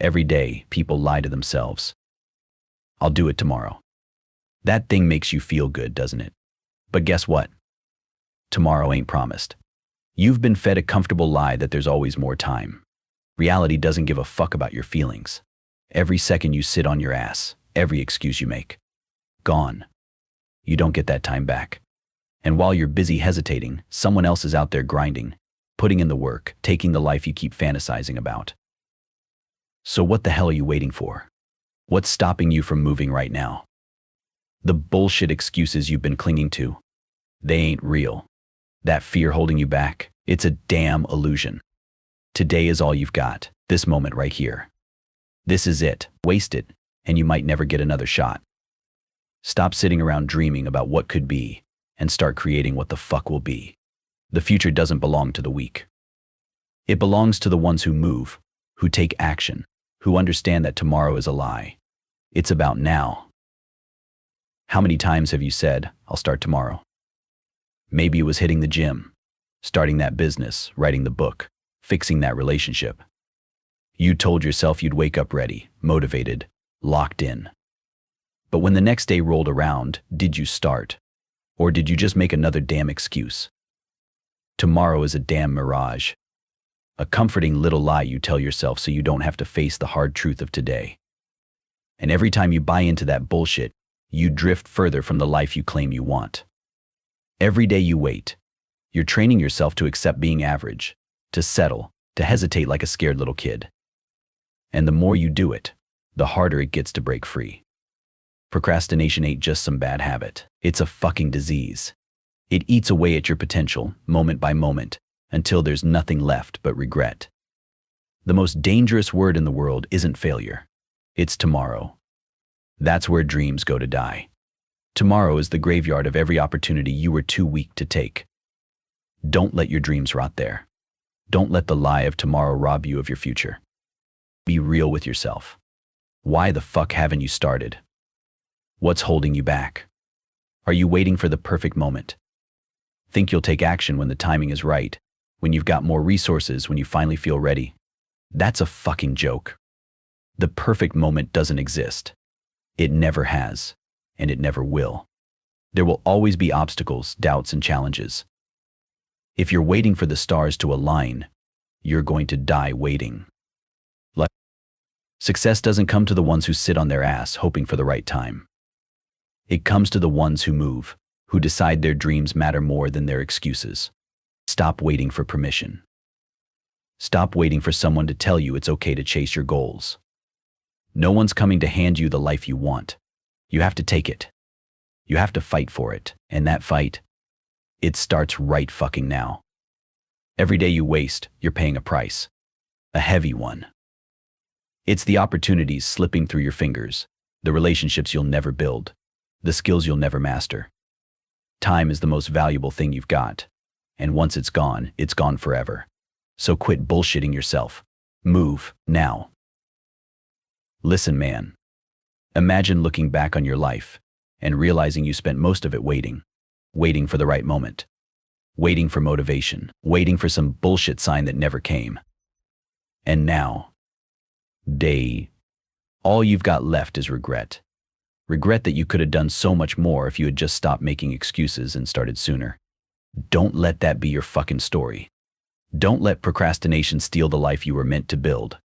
Every day, people lie to themselves. I'll do it tomorrow. That thing makes you feel good, doesn't it? But guess what? Tomorrow ain't promised. You've been fed a comfortable lie that there's always more time. Reality doesn't give a fuck about your feelings. Every second you sit on your ass, every excuse you make, gone. You don't get that time back. And while you're busy hesitating, someone else is out there grinding, putting in the work, taking the life you keep fantasizing about. So what the hell are you waiting for? What's stopping you from moving right now? The bullshit excuses you've been clinging to, they ain't real. That fear holding you back, it's a damn illusion. Today is all you've got, this moment right here. This is it, waste it, and you might never get another shot. Stop sitting around dreaming about what could be, and start creating what the fuck will be. The future doesn't belong to the weak. It belongs to the ones who move, who take action, who understand that tomorrow is a lie. It's about now. How many times have you said, I'll start tomorrow? Maybe it was hitting the gym, starting that business, writing the book, fixing that relationship. You told yourself you'd wake up ready, motivated, locked in. But when the next day rolled around, did you start? Or did you just make another damn excuse? Tomorrow is a damn mirage. A comforting little lie you tell yourself so you don't have to face the hard truth of today. And every time you buy into that bullshit, you drift further from the life you claim you want. Every day you wait, you're training yourself to accept being average, to settle, to hesitate like a scared little kid. And the more you do it, the harder it gets to break free. Procrastination ain't just some bad habit. It's a fucking disease. It eats away at your potential, moment by moment, until there's nothing left but regret. The most dangerous word in the world isn't failure. It's tomorrow. That's where dreams go to die. Tomorrow is the graveyard of every opportunity you were too weak to take. Don't let your dreams rot there. Don't let the lie of tomorrow rob you of your future. Be real with yourself. Why the fuck haven't you started? What's holding you back? Are you waiting for the perfect moment? Think you'll take action when the timing is right, when you've got more resources, when you finally feel ready? That's a fucking joke. The perfect moment doesn't exist. It never has, and it never will. There will always be obstacles, doubts, and challenges. If you're waiting for the stars to align, you're going to die waiting. Success doesn't come to the ones who sit on their ass hoping for the right time. It comes to the ones who move, who decide their dreams matter more than their excuses. Stop waiting for permission. Stop waiting for someone to tell you it's okay to chase your goals. No one's coming to hand you the life you want. You have to take it. You have to fight for it, and that fight, it starts right fucking now. Every day you waste, you're paying a price. A heavy one. It's the opportunities slipping through your fingers, the relationships you'll never build, the skills you'll never master. Time is the most valuable thing you've got, and once it's gone forever. So quit bullshitting yourself. Move, now. Listen, man. Imagine looking back on your life and realizing you spent most of it waiting for the right moment, waiting for motivation, waiting for some bullshit sign that never came. And now, all you've got left is regret. Regret that you could have done so much more if you had just stopped making excuses and started sooner. Don't let that be your fucking story. Don't let procrastination steal the life you were meant to build.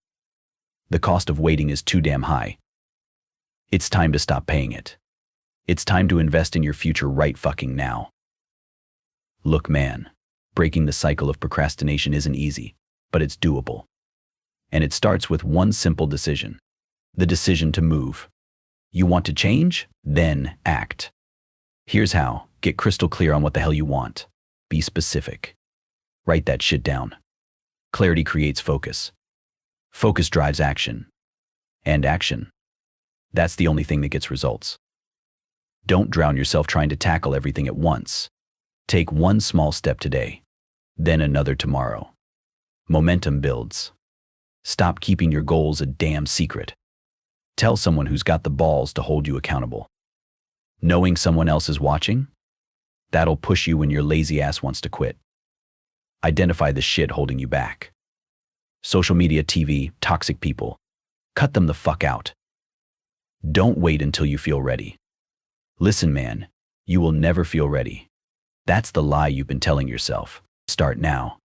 The cost of waiting is too damn high. It's time to stop paying it. It's time to invest in your future right fucking now. Look, man, breaking the cycle of procrastination isn't easy, but it's doable. And it starts with one simple decision. The decision to move. You want to change? Then act. Here's how. Get crystal clear on what the hell you want. Be specific. Write that shit down. Clarity creates focus. Focus drives action. And action, that's the only thing that gets results. Don't drown yourself trying to tackle everything at once. Take one small step today, then another tomorrow. Momentum builds. Stop keeping your goals a damn secret. Tell someone who's got the balls to hold you accountable. Knowing someone else is watching? That'll push you when your lazy ass wants to quit. Identify the shit holding you back. Social media, TV, toxic people. Cut them the fuck out. Don't wait until you feel ready. Listen, man, you will never feel ready. That's the lie you've been telling yourself. Start now.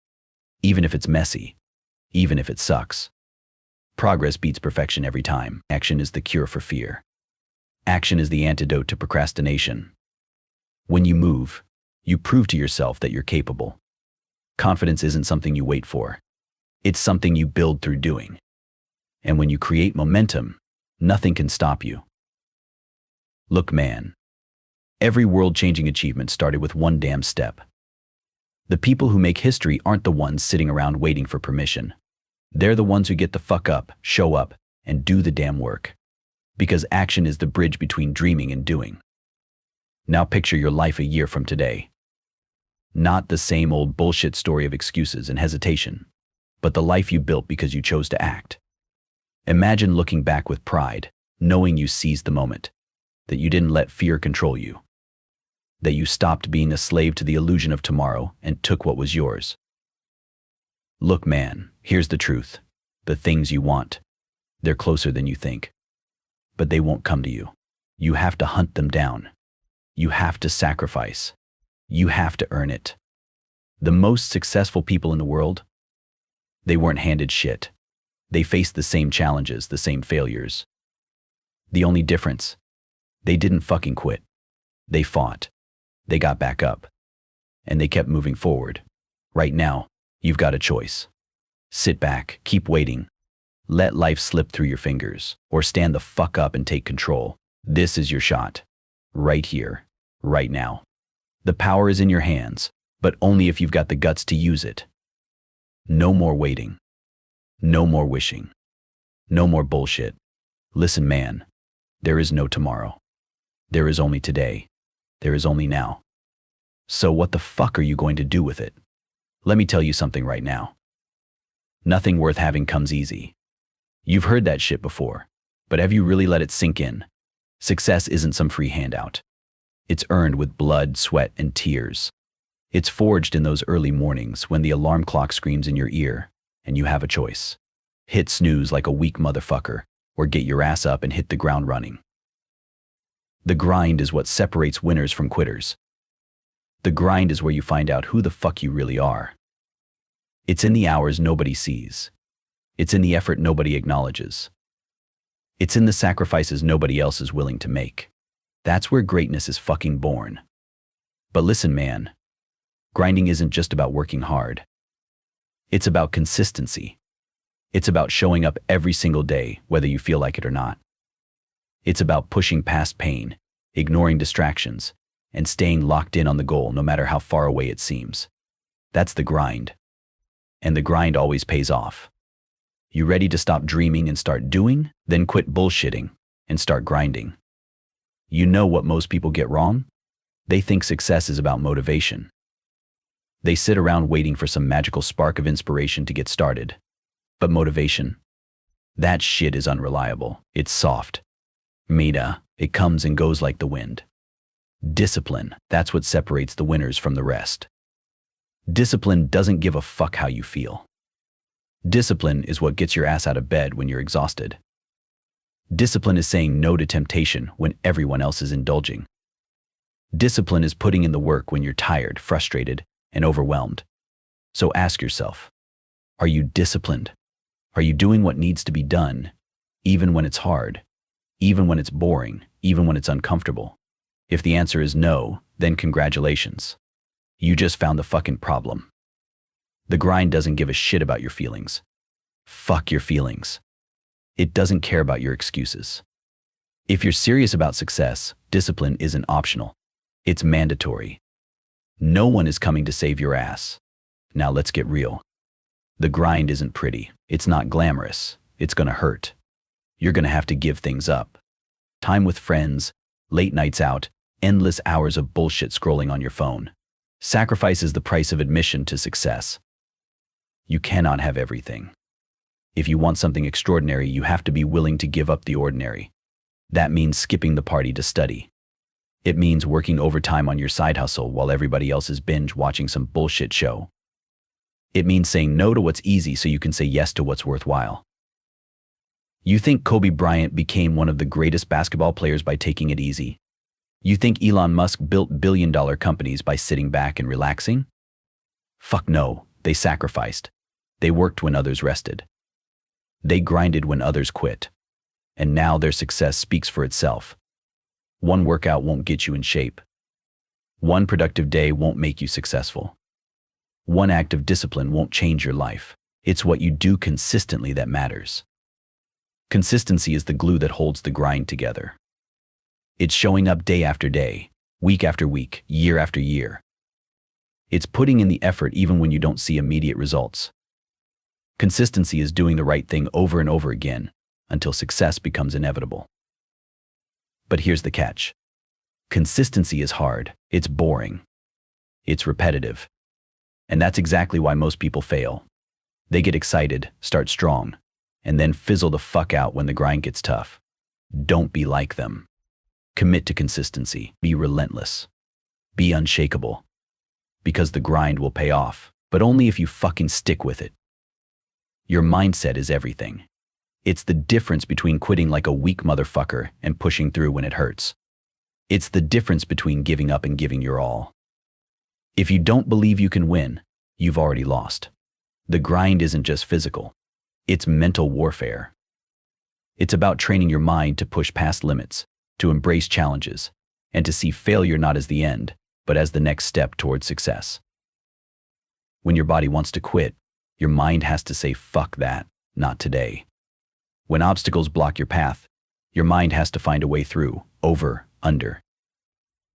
Even if it's messy. Even if it sucks. Progress beats perfection every time. Action is the cure for fear. Action is the antidote to procrastination. When you move, you prove to yourself that you're capable. Confidence isn't something you wait for. It's something you build through doing. And when you create momentum, nothing can stop you. Look, man. Every world-changing achievement started with one damn step. The people who make history aren't the ones sitting around waiting for permission. They're the ones who get the fuck up, show up, and do the damn work. Because action is the bridge between dreaming and doing. Now picture your life a year from today. Not the same old bullshit story of excuses and hesitation, but the life you built because you chose to act. Imagine looking back with pride, knowing you seized the moment, that you didn't let fear control you, that you stopped being a slave to the illusion of tomorrow and took what was yours. Look, man, here's the truth. The things you want, they're closer than you think. But they won't come to you. You have to hunt them down. You have to sacrifice. You have to earn it. The most successful people in the world, they weren't handed shit. They faced the same challenges, the same failures. The only difference, they didn't fucking quit. They fought. They got back up. And they kept moving forward. Right now, you've got a choice. Sit back, keep waiting. Let life slip through your fingers, or stand the fuck up and take control. This is your shot. Right here, right now. The power is in your hands, but only if you've got the guts to use it. No more waiting. No more wishing. No more bullshit. Listen, man, there is no tomorrow. There is only today. There is only now. So what the fuck are you going to do with it? Let me tell you something right now. Nothing worth having comes easy. You've heard that shit before, but have you really let it sink in? Success isn't some free handout. It's earned with blood, sweat, and tears. It's forged in those early mornings when the alarm clock screams in your ear and you have a choice. Hit snooze like a weak motherfucker, or get your ass up and hit the ground running. The grind is what separates winners from quitters. The grind is where you find out who the fuck you really are. It's in the hours nobody sees. It's in the effort nobody acknowledges. It's in the sacrifices nobody else is willing to make. That's where greatness is fucking born. But listen, man, grinding isn't just about working hard. It's about consistency. It's about showing up every single day, whether you feel like it or not. It's about pushing past pain, ignoring distractions, and staying locked in on the goal no matter how far away it seems. That's the grind. And the grind always pays off. You ready to stop dreaming and start doing? Then quit bullshitting and start grinding. You know what most people get wrong? They think success is about motivation. They sit around waiting for some magical spark of inspiration to get started. But motivation? That shit is unreliable. It's soft. It comes and goes like the wind. Discipline, that's what separates the winners from the rest. Discipline doesn't give a fuck how you feel. Discipline is what gets your ass out of bed when you're exhausted. Discipline is saying no to temptation when everyone else is indulging. Discipline is putting in the work when you're tired, frustrated, and overwhelmed. So ask yourself, are you disciplined? Are you doing what needs to be done, even when it's hard, even when it's boring, even when it's uncomfortable? If the answer is no, then congratulations. You just found the fucking problem. The grind doesn't give a shit about your feelings. Fuck your feelings. It doesn't care about your excuses. If you're serious about success, discipline isn't optional. It's mandatory. No one is coming to save your ass. Now let's get real. The grind isn't pretty. It's not glamorous. It's gonna hurt. You're gonna have to give things up. Time with friends, late nights out, endless hours of bullshit scrolling on your phone. Sacrifice is the price of admission to success. You cannot have everything. If you want something extraordinary, you have to be willing to give up the ordinary. That means skipping the party to study. It means working overtime on your side hustle while everybody else is binge watching some bullshit show. It means saying no to what's easy so you can say yes to what's worthwhile. You think Kobe Bryant became one of the greatest basketball players by taking it easy? You think Elon Musk built billion-dollar companies by sitting back and relaxing? Fuck no, they sacrificed. They worked when others rested. They grinded when others quit. And now their success speaks for itself. One workout won't get you in shape. One productive day won't make you successful. One act of discipline won't change your life. It's what you do consistently that matters. Consistency is the glue that holds the grind together. It's showing up day after day, week after week, year after year. It's putting in the effort even when you don't see immediate results. Consistency is doing the right thing over and over again until success becomes inevitable. But here's the catch. Consistency is hard, it's boring, it's repetitive. And that's exactly why most people fail. They get excited, start strong, and then fizzle the fuck out when the grind gets tough. Don't be like them. Commit to consistency. Be relentless. Be unshakable. Because the grind will pay off, but only if you fucking stick with it. Your mindset is everything. It's the difference between quitting like a weak motherfucker and pushing through when it hurts. It's the difference between giving up and giving your all. If you don't believe you can win, you've already lost. The grind isn't just physical. It's mental warfare. It's about training your mind to push past limits, to embrace challenges, and to see failure not as the end, but as the next step towards success. When your body wants to quit, your mind has to say, fuck that, not today. When obstacles block your path, your mind has to find a way through, over, under.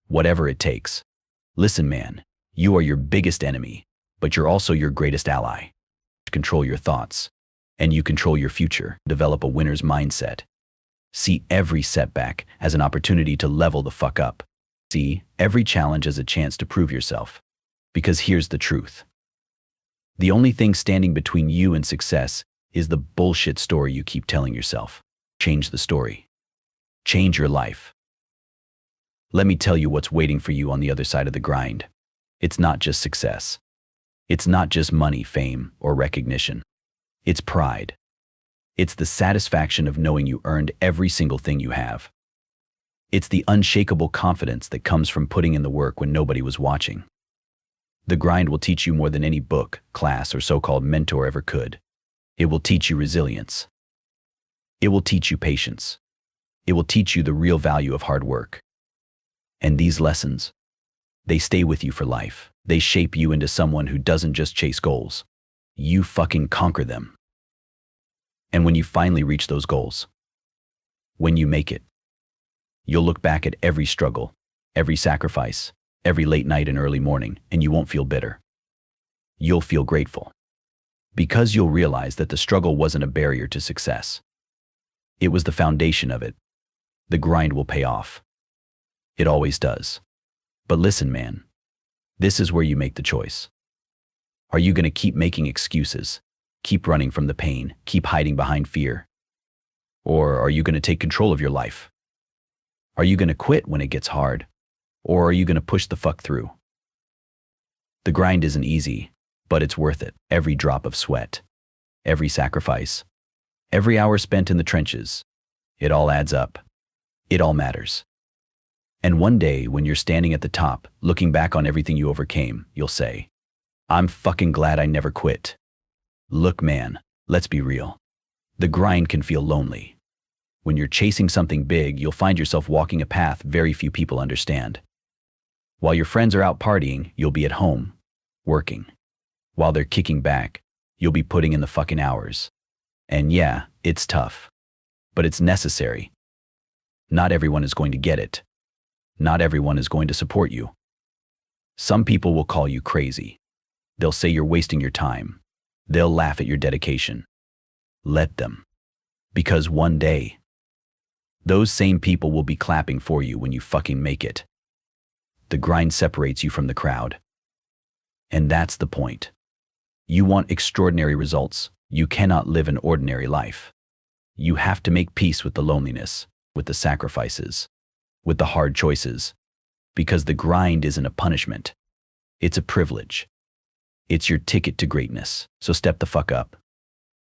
Whatever it takes. Listen, man, you are your biggest enemy, but you're also your greatest ally. Control your thoughts, and you control your future. Develop a winner's mindset. See every setback as an opportunity to level the fuck up. See every challenge as a chance to prove yourself. Because here's the truth. The only thing standing between you and success is the bullshit story you keep telling yourself. Change the story. Change your life. Let me tell you what's waiting for you on the other side of the grind. It's not just success. It's not just money, fame, or recognition. It's pride. It's the satisfaction of knowing you earned every single thing you have. It's the unshakable confidence that comes from putting in the work when nobody was watching. The grind will teach you more than any book, class, or so-called mentor ever could. It will teach you resilience. It will teach you patience. It will teach you the real value of hard work. And these lessons, they stay with you for life. They shape you into someone who doesn't just chase goals. You fucking conquer them. And when you finally reach those goals, when you make it, you'll look back at every struggle, every sacrifice, every late night and early morning, and you won't feel bitter. You'll feel grateful. Because you'll realize that the struggle wasn't a barrier to success. It was the foundation of it. The grind will pay off. It always does. But listen, man, this is where you make the choice. Are you going to keep making excuses, keep running from the pain, keep hiding behind fear? Or are you going to take control of your life? Are you going to quit when it gets hard? Or are you going to push the fuck through? The grind isn't easy, but it's worth it. Every drop of sweat, every sacrifice, every hour spent in the trenches, it all adds up. It all matters. And one day, when you're standing at the top, looking back on everything you overcame, you'll say, I'm fucking glad I never quit. Look, man, let's be real. The grind can feel lonely. When you're chasing something big, you'll find yourself walking a path very few people understand. While your friends are out partying, you'll be at home, working. While they're kicking back, you'll be putting in the fucking hours. And yeah, it's tough. But it's necessary. Not everyone is going to get it. Not everyone is going to support you. Some people will call you crazy. They'll say you're wasting your time. They'll laugh at your dedication. Let them. Because one day, those same people will be clapping for you when you fucking make it. The grind separates you from the crowd. And that's the point. You want extraordinary results. You cannot live an ordinary life. You have to make peace with the loneliness, with the sacrifices, with the hard choices. Because the grind isn't a punishment. It's a privilege. It's your ticket to greatness. So step the fuck up.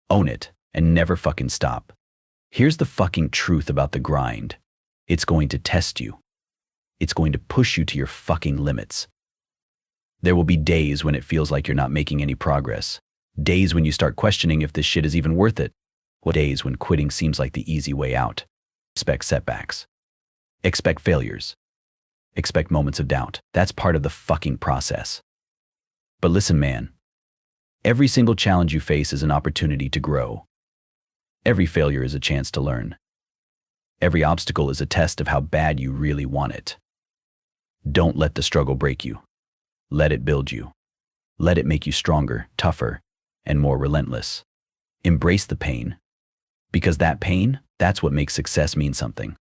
Own it and never fucking stop. Here's the fucking truth about the grind. It's going to test you. It's going to push you to your fucking limits. There will be days when it feels like you're not making any progress. Days when you start questioning if this shit is even worth it. Days when quitting seems like the easy way out. Expect setbacks. Expect failures. Expect moments of doubt. That's part of the fucking process. But listen, man. Every single challenge you face is an opportunity to grow. Every failure is a chance to learn. Every obstacle is a test of how bad you really want it. Don't let the struggle break you. Let it build you. Let it make you stronger, tougher, and more relentless. Embrace the pain, because that pain, that's what makes success mean something.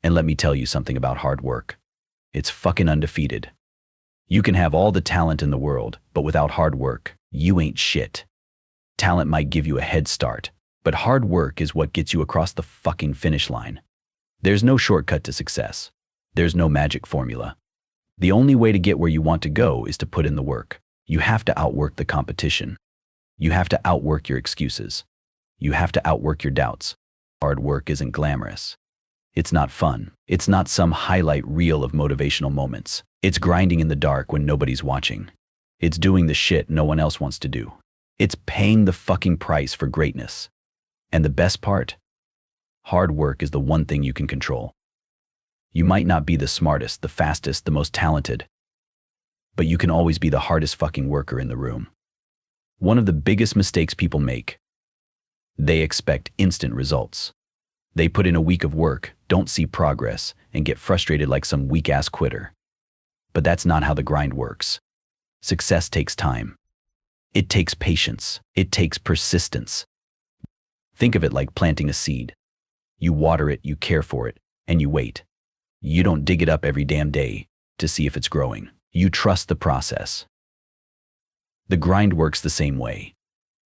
And let me tell you something about hard work. It's fucking undefeated. You can have all the talent in the world, but without hard work, you ain't shit. Talent might give you a head start, but hard work is what gets you across the fucking finish line. There's no shortcut to success. There's no magic formula. The only way to get where you want to go is to put in the work. You have to outwork the competition. You have to outwork your excuses. You have to outwork your doubts. Hard work isn't glamorous. It's not fun. It's not some highlight reel of motivational moments. It's grinding in the dark when nobody's watching. It's doing the shit no one else wants to do. It's paying the fucking price for greatness. And the best part? Hard work is the one thing you can control. You might not be the smartest, the fastest, the most talented, but you can always be the hardest fucking worker in the room. One of the biggest mistakes people make, they expect instant results. They put in a week of work, don't see progress, and get frustrated like some weak-ass quitter. But that's not how the grind works. Success takes time. It takes patience. It takes persistence. Think of it like planting a seed. You water it, you care for it, and you wait. You don't dig it up every damn day to see if it's growing. You trust the process. The grind works the same way.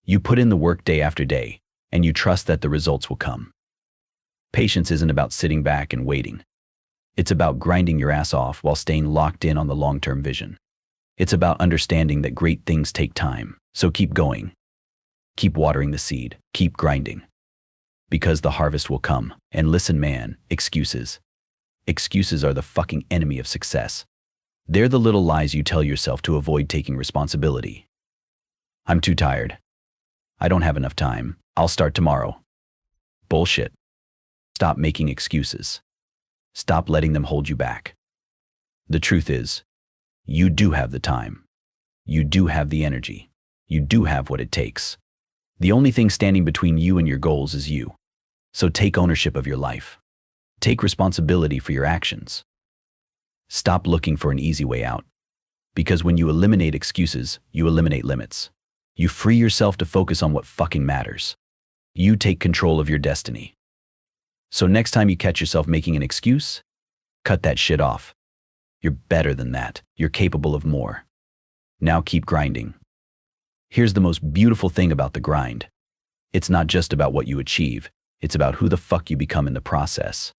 You put in the work day after day, and you trust that the results will come. Patience isn't about sitting back and waiting. It's about grinding your ass off while staying locked in on the long-term vision. It's about understanding that great things take time, so keep going. Keep watering the seed, keep grinding. Because the harvest will come. And listen, man, excuses. Excuses are the fucking enemy of success. They're the little lies you tell yourself to avoid taking responsibility. I'm too tired. I don't have enough time. I'll start tomorrow. Bullshit. Stop making excuses. Stop letting them hold you back. The truth is, you do have the time. You do have the energy. You do have what it takes. The only thing standing between you and your goals is you. So take ownership of your life. Take responsibility for your actions. Stop looking for an easy way out. Because when you eliminate excuses, you eliminate limits. You free yourself to focus on what fucking matters. You take control of your destiny. So next time you catch yourself making an excuse, cut that shit off. You're better than that. You're capable of more. Now keep grinding. Here's the most beautiful thing about the grind. It's not just about what you achieve. It's about who the fuck you become in the process.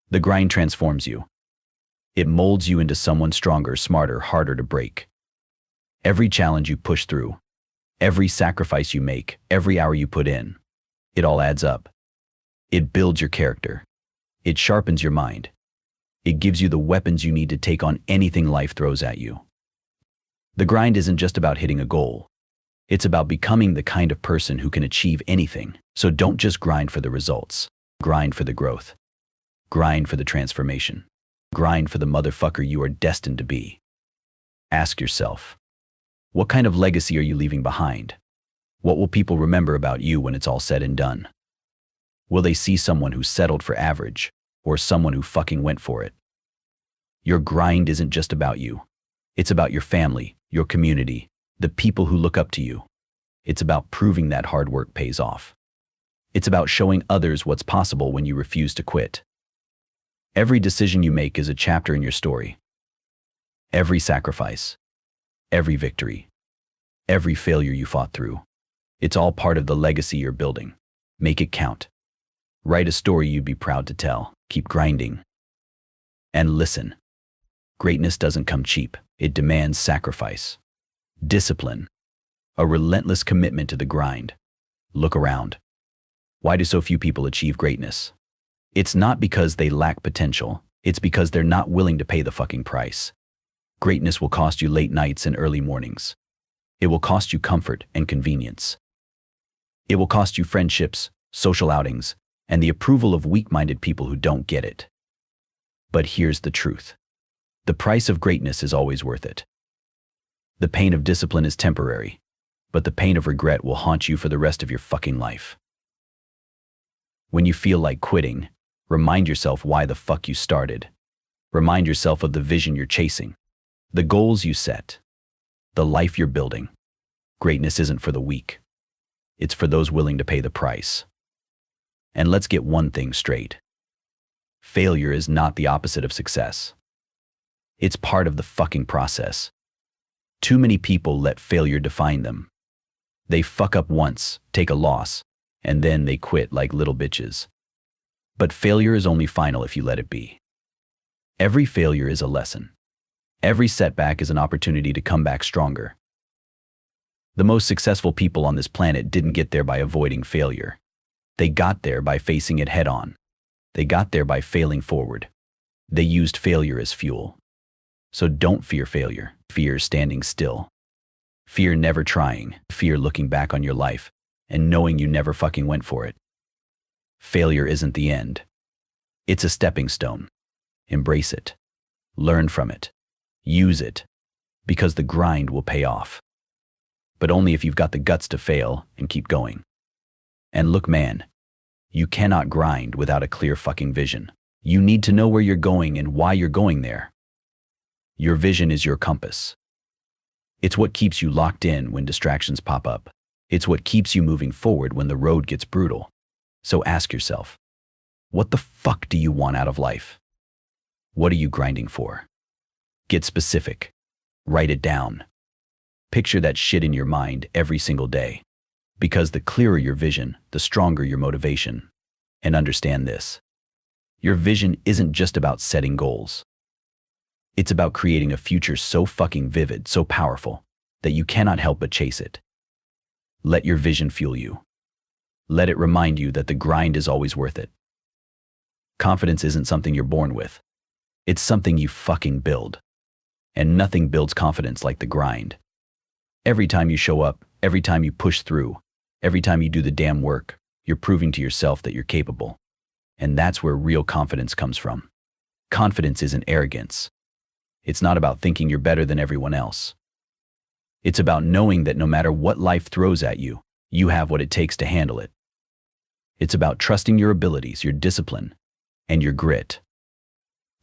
The grind transforms you. It molds you into someone stronger, smarter, harder to break. Every challenge you push through, every sacrifice you make, every hour you put in, it all adds up. It builds your character. It sharpens your mind. It gives you the weapons you need to take on anything life throws at you. The grind isn't just about hitting a goal. It's about becoming the kind of person who can achieve anything. So don't just grind for the results. Grind for the growth. Grind for the transformation. Grind for the motherfucker you are destined to be. Ask yourself, what kind of legacy are you leaving behind? What will people remember about you when it's all said and done? Will they see someone who settled for average, or someone who fucking went for it? Your grind isn't just about you. It's about your family, your community, the people who look up to you. It's about proving that hard work pays off. It's about showing others what's possible when you refuse to quit. Every decision you make is a chapter in your story. Every sacrifice, every victory, every failure you fought through, it's all part of the legacy you're building. Make it count. Write a story you'd be proud to tell. Keep grinding. And listen, greatness doesn't come cheap. It demands sacrifice, discipline, a relentless commitment to the grind. Look around. Why do so few people achieve greatness? It's not because they lack potential. It's because they're not willing to pay the fucking price. Greatness will cost you late nights and early mornings. It will cost you comfort and convenience. It will cost you friendships, social outings, and the approval of weak-minded people who don't get it. But here's the truth. The price of greatness is always worth it. The pain of discipline is temporary, but the pain of regret will haunt you for the rest of your fucking life. When you feel like quitting, remind yourself why the fuck you started. Remind yourself of the vision you're chasing, the goals you set, the life you're building. Greatness isn't for the weak. It's for those willing to pay the price. And let's get one thing straight. Failure is not the opposite of success. It's part of the fucking process. Too many people let failure define them. They fuck up once, take a loss, and then they quit like little bitches. But failure is only final if you let it be. Every failure is a lesson. Every setback is an opportunity to come back stronger. The most successful people on this planet didn't get there by avoiding failure. They got there by facing it head on. They got there by failing forward. They used failure as fuel. So don't fear failure. Fear standing still. Fear never trying. Fear looking back on your life and knowing you never fucking went for it. Failure isn't the end. It's a stepping stone. Embrace it. Learn from it. Use it. Because the grind will pay off. But only if you've got the guts to fail and keep going. And look, man, you cannot grind without a clear fucking vision. You need to know where you're going and why you're going there. Your vision is your compass. It's what keeps you locked in when distractions pop up. It's what keeps you moving forward when the road gets brutal. So ask yourself, what the fuck do you want out of life? What are you grinding for? Get specific. Write it down. Picture that shit in your mind every single day. Because the clearer your vision, the stronger your motivation. And understand this. Your vision isn't just about setting goals. It's about creating a future so fucking vivid, so powerful, that you cannot help but chase it. Let your vision fuel you. Let it remind you that the grind is always worth it. Confidence isn't something you're born with. It's something you fucking build. And nothing builds confidence like the grind. Every time you show up, every time you push through, every time you do the damn work, you're proving to yourself that you're capable. And that's where real confidence comes from. Confidence isn't arrogance. It's not about thinking you're better than everyone else. It's about knowing that no matter what life throws at you, you have what it takes to handle it. It's about trusting your abilities, your discipline, and your grit.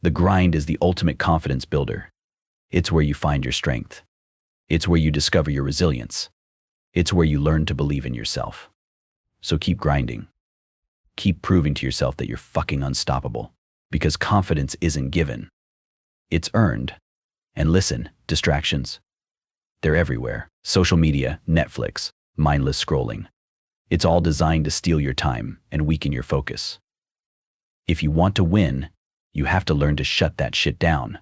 The grind is the ultimate confidence builder. It's where you find your strength. It's where you discover your resilience. It's where you learn to believe in yourself. So keep grinding. Keep proving to yourself that you're fucking unstoppable. Because confidence isn't given. It's earned. And listen, distractions. They're everywhere. Social media, Netflix, mindless scrolling. It's all designed to steal your time and weaken your focus. If you want to win, you have to learn to shut that shit down.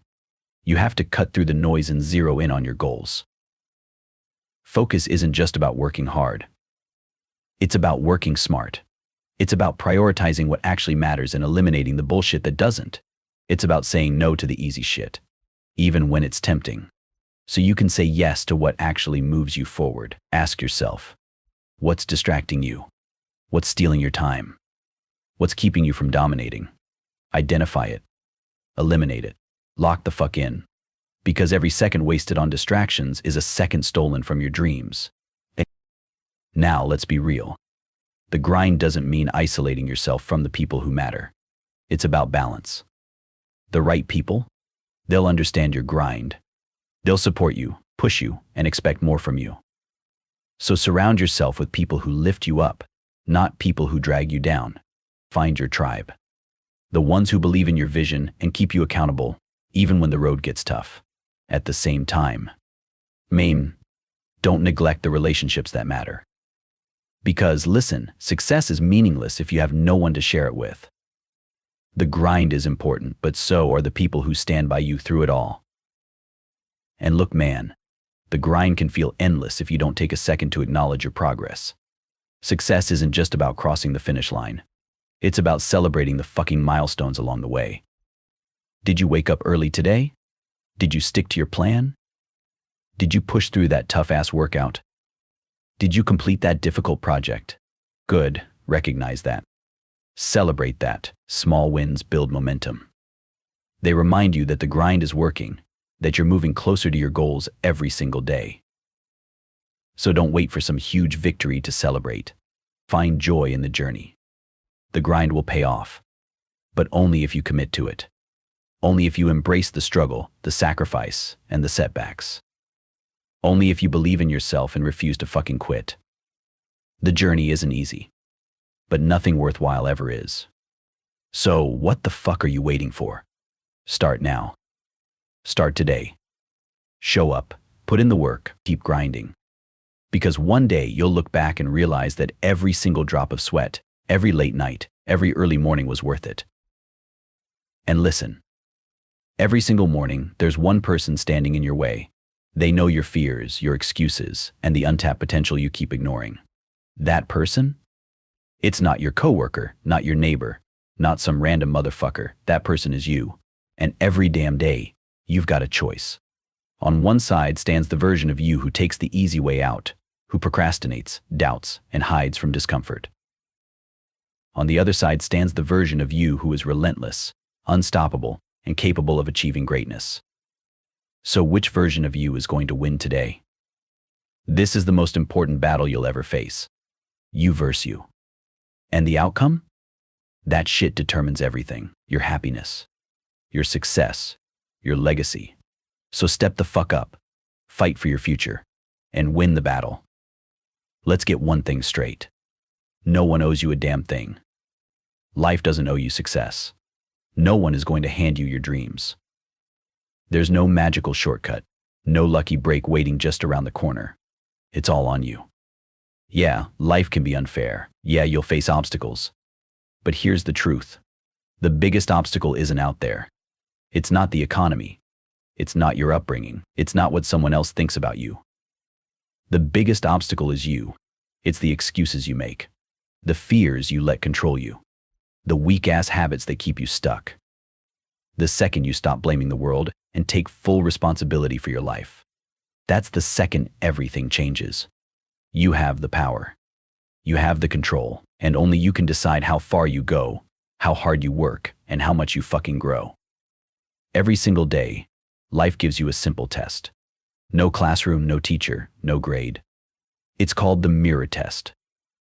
You have to cut through the noise and zero in on your goals. Focus isn't just about working hard. It's about working smart. It's about prioritizing what actually matters and eliminating the bullshit that doesn't. It's about saying no to the easy shit, even when it's tempting. So you can say yes to what actually moves you forward. Ask yourself, what's distracting you? What's stealing your time? What's keeping you from dominating? Identify it. Eliminate it. Lock the fuck in. Because every second wasted on distractions is a second stolen from your dreams. Now, let's be real. The grind doesn't mean isolating yourself from the people who matter. It's about balance. The right people, they'll understand your grind. They'll support you, push you, and expect more from you. So surround yourself with people who lift you up, not people who drag you down. Find your tribe. The ones who believe in your vision and keep you accountable, even when the road gets tough. At the same time, don't neglect the relationships that matter. Because, listen, success is meaningless if you have no one to share it with. The grind is important, but so are the people who stand by you through it all. And look, man, the grind can feel endless if you don't take a second to acknowledge your progress. Success isn't just about crossing the finish line. It's about celebrating the fucking milestones along the way. Did you wake up early today? Did you stick to your plan? Did you push through that tough-ass workout? Did you complete that difficult project? Good, recognize that. Celebrate that. Small wins build momentum. They remind you that the grind is working, that you're moving closer to your goals every single day. So don't wait for some huge victory to celebrate. Find joy in the journey. The grind will pay off, but only if you commit to it. Only if you embrace the struggle, the sacrifice, and the setbacks. Only if you believe in yourself and refuse to fucking quit. The journey isn't easy, but nothing worthwhile ever is. So what the fuck are you waiting for? Start now. Start today. Show up, put in the work, keep grinding. Because one day you'll look back and realize that every single drop of sweat, every late night, every early morning was worth it. And listen, every single morning there's one person standing in your way. They know your fears, your excuses, and the untapped potential you keep ignoring. That person? It's not your coworker, not your neighbor, not some random motherfucker. That person is you. And every damn day, you've got a choice. On one side stands the version of you who takes the easy way out, who procrastinates, doubts, and hides from discomfort. On the other side stands the version of you who is relentless, unstoppable, and capable of achieving greatness. So which version of you is going to win today? This is the most important battle you'll ever face. You versus you. And the outcome? That shit determines everything. Your happiness, your success, your legacy. So step the fuck up, fight for your future, and win the battle. Let's get one thing straight. No one owes you a damn thing. Life doesn't owe you success. No one is going to hand you your dreams. There's no magical shortcut, no lucky break waiting just around the corner. It's all on you. Yeah, life can be unfair. Yeah, you'll face obstacles. But here's the truth. The biggest obstacle isn't out there. It's not the economy. It's not your upbringing. It's not what someone else thinks about you. The biggest obstacle is you. It's the excuses you make. The fears you let control you. The weak-ass habits that keep you stuck. The second you stop blaming the world and take full responsibility for your life, that's the second everything changes. You have the power. You have the control, and only you can decide how far you go, how hard you work, and how much you fucking grow. Every single day, life gives you a simple test. No classroom, no teacher, no grade. It's called the mirror test.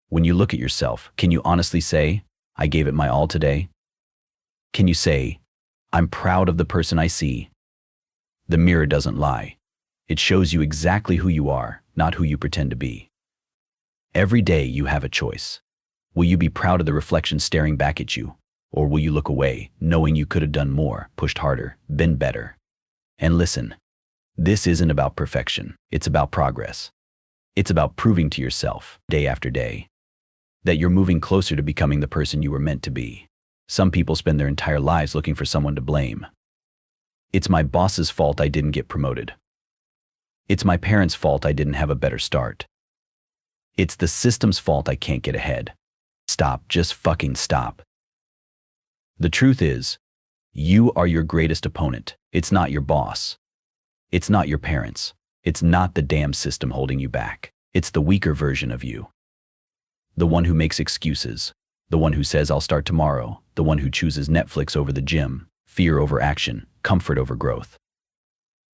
When you look at yourself, can you honestly say, I gave it my all today? Can you say, I'm proud of the person I see? The mirror doesn't lie. It shows you exactly who you are, not who you pretend to be. Every day you have a choice. Will you be proud of the reflection staring back at you? Or will you look away, knowing you could have done more, pushed harder, been better? And listen, this isn't about perfection. It's about progress. It's about proving to yourself, day after day, that you're moving closer to becoming the person you were meant to be. Some people spend their entire lives looking for someone to blame. It's my boss's fault I didn't get promoted. It's my parents' fault I didn't have a better start. It's the system's fault I can't get ahead. Stop, just fucking stop. The truth is, you are your greatest opponent. It's not your boss. It's not your parents. It's not the damn system holding you back. It's the weaker version of you. The one who makes excuses. The one who says, I'll start tomorrow. The one who chooses Netflix over the gym, fear over action, comfort over growth.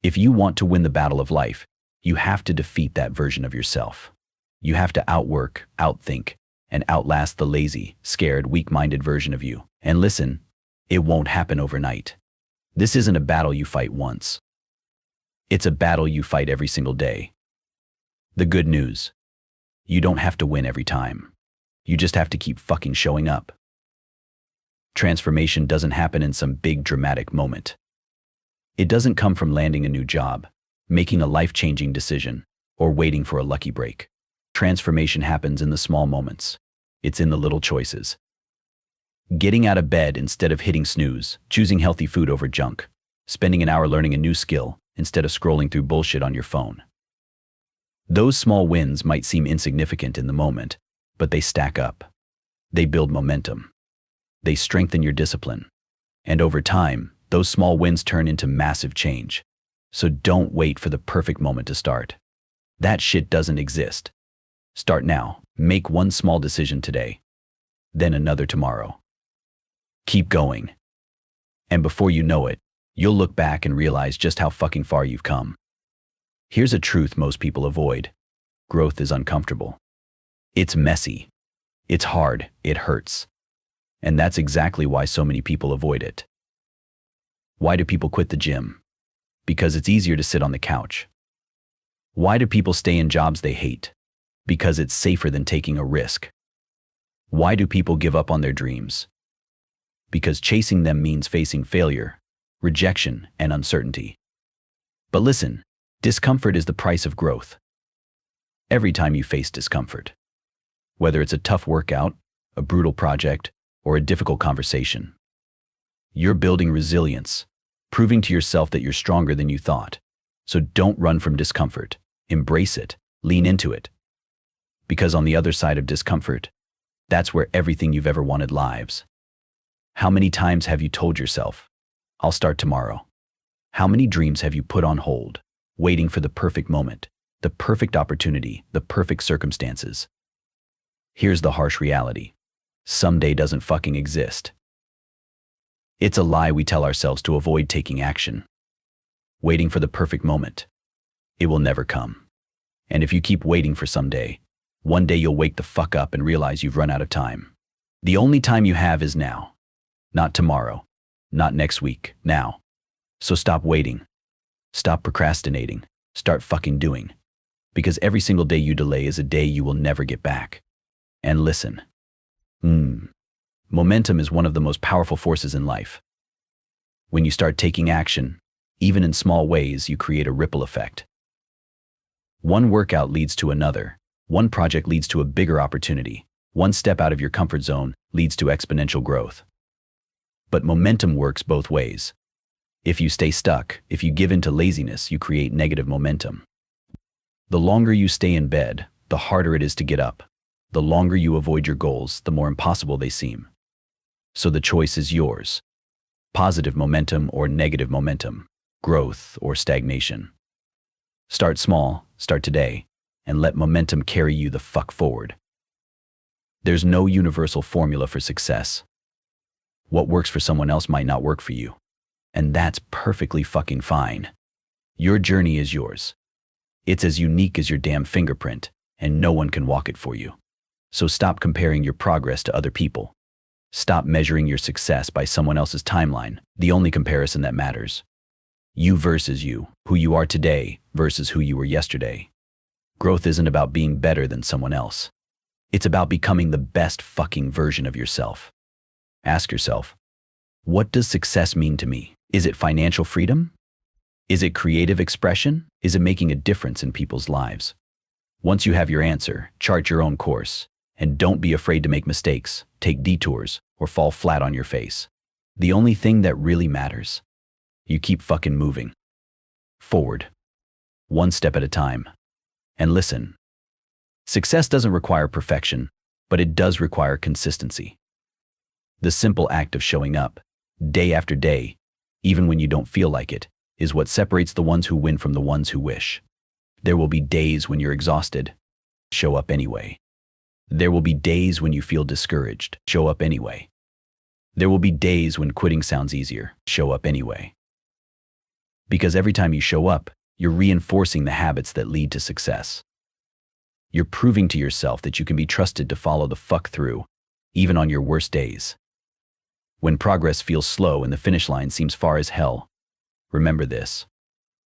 If you want to win the battle of life, you have to defeat that version of yourself. You have to outwork, outthink, and outlast the lazy, scared, weak-minded version of you. And listen, it won't happen overnight. This isn't a battle you fight once. It's a battle you fight every single day. The good news, you don't have to win every time. You just have to keep fucking showing up. Transformation doesn't happen in some big dramatic moment. It doesn't come from landing a new job, making a life-changing decision, or waiting for a lucky break. Transformation happens in the small moments. It's in the little choices. Getting out of bed instead of hitting snooze, choosing healthy food over junk, spending an hour learning a new skill instead of scrolling through bullshit on your phone. Those small wins might seem insignificant in the moment, but they stack up. They build momentum. They strengthen your discipline. And over time, those small wins turn into massive change. So don't wait for the perfect moment to start. That shit doesn't exist. Start now. Make one small decision today, then another tomorrow. Keep going. And before you know it, you'll look back and realize just how fucking far you've come. Here's a truth most people avoid. Growth is uncomfortable. It's messy. It's hard. It hurts. And that's exactly why so many people avoid it. Why do people quit the gym? Because it's easier to sit on the couch. Why do people stay in jobs they hate? Because it's safer than taking a risk. Why do people give up on their dreams? Because chasing them means facing failure, rejection, and uncertainty. But listen, discomfort is the price of growth. Every time you face discomfort, whether it's a tough workout, a brutal project, or a difficult conversation, you're building resilience, proving to yourself that you're stronger than you thought. So don't run from discomfort. Embrace it. Lean into it. Because on the other side of discomfort, that's where everything you've ever wanted lives. How many times have you told yourself, I'll start tomorrow? How many dreams have you put on hold, waiting for the perfect moment, the perfect opportunity, the perfect circumstances? Here's the harsh reality. Someday doesn't fucking exist. It's a lie we tell ourselves to avoid taking action. Waiting for the perfect moment. It will never come. And if you keep waiting for someday, one day you'll wake the fuck up and realize you've run out of time. The only time you have is now. Not tomorrow. Not next week. Now. So stop waiting. Stop procrastinating. Start fucking doing. Because every single day you delay is a day you will never get back. And listen. Momentum is one of the most powerful forces in life. When you start taking action, even in small ways, you create a ripple effect. One workout leads to another. One project leads to a bigger opportunity. One step out of your comfort zone leads to exponential growth. But momentum works both ways. If you stay stuck, if you give in to laziness, you create negative momentum. The longer you stay in bed, the harder it is to get up. The longer you avoid your goals, the more impossible they seem. So the choice is yours. Positive momentum or negative momentum, growth or stagnation. Start small, start today, and let momentum carry you the fuck forward. There's no universal formula for success. What works for someone else might not work for you. And that's perfectly fucking fine. Your journey is yours. It's as unique as your damn fingerprint, and no one can walk it for you. So stop comparing your progress to other people. Stop measuring your success by someone else's timeline, the only comparison that matters. You versus you, who you are today versus who you were yesterday. Growth isn't about being better than someone else. It's about becoming the best fucking version of yourself. Ask yourself, what does success mean to me? Is it financial freedom? Is it creative expression? Is it making a difference in people's lives? Once you have your answer, chart your own course. And don't be afraid to make mistakes, take detours, or fall flat on your face. The only thing that really matters, you keep fucking moving. Forward. One step at a time. And listen, success doesn't require perfection, but it does require consistency. The simple act of showing up, day after day, even when you don't feel like it, is what separates the ones who win from the ones who wish. There will be days when you're exhausted. Show up anyway. There will be days when you feel discouraged. Show up anyway. There will be days when quitting sounds easier. Show up anyway. Because every time you show up, you're reinforcing the habits that lead to success. You're proving to yourself that you can be trusted to follow the fuck through, even on your worst days. When progress feels slow and the finish line seems far as hell, remember this.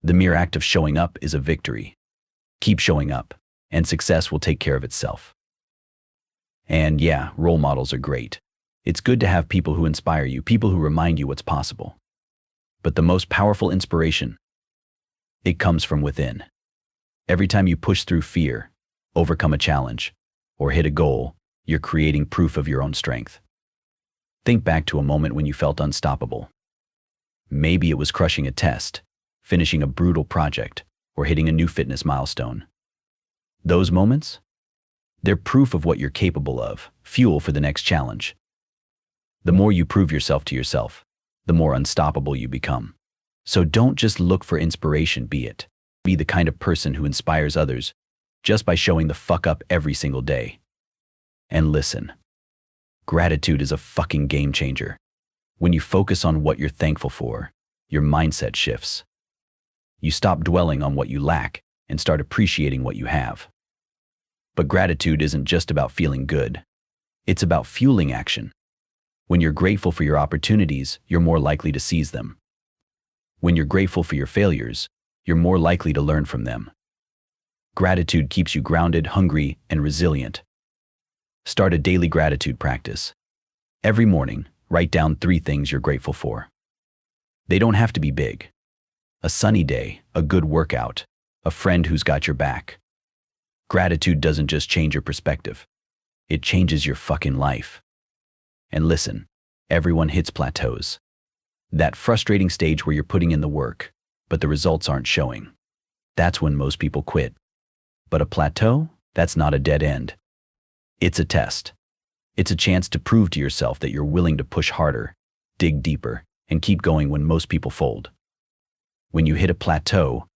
The mere act of showing up is a victory. Keep showing up, and success will take care of itself. And yeah, role models are great. It's good to have people who inspire you, people who remind you what's possible. But the most powerful inspiration, it comes from within. Every time you push through fear, overcome a challenge, or hit a goal, you're creating proof of your own strength. Think back to a moment when you felt unstoppable. Maybe it was crushing a test, finishing a brutal project, or hitting a new fitness milestone. Those moments? They're proof of what you're capable of, fuel for the next challenge. The more you prove yourself to yourself, the more unstoppable you become. So don't just look for inspiration, be the kind of person who inspires others just by showing the fuck up every single day. And listen, gratitude is a fucking game changer. When you focus on what you're thankful for, your mindset shifts. You stop dwelling on what you lack and start appreciating what you have. But gratitude isn't just about feeling good. It's about fueling action. When you're grateful for your opportunities, you're more likely to seize them. When you're grateful for your failures, you're more likely to learn from them. Gratitude keeps you grounded, hungry, and resilient. Start a daily gratitude practice. Every morning, write down 3 things you're grateful for. They don't have to be big. A sunny day, a good workout, a friend who's got your back. Gratitude doesn't just change your perspective. It changes your fucking life. And listen, everyone hits plateaus. That frustrating stage where you're putting in the work, but the results aren't showing. That's when most people quit. But a plateau? That's not a dead end. It's a test. It's a chance to prove to yourself that you're willing to push harder, dig deeper, and keep going when most people fold. When you hit a plateau,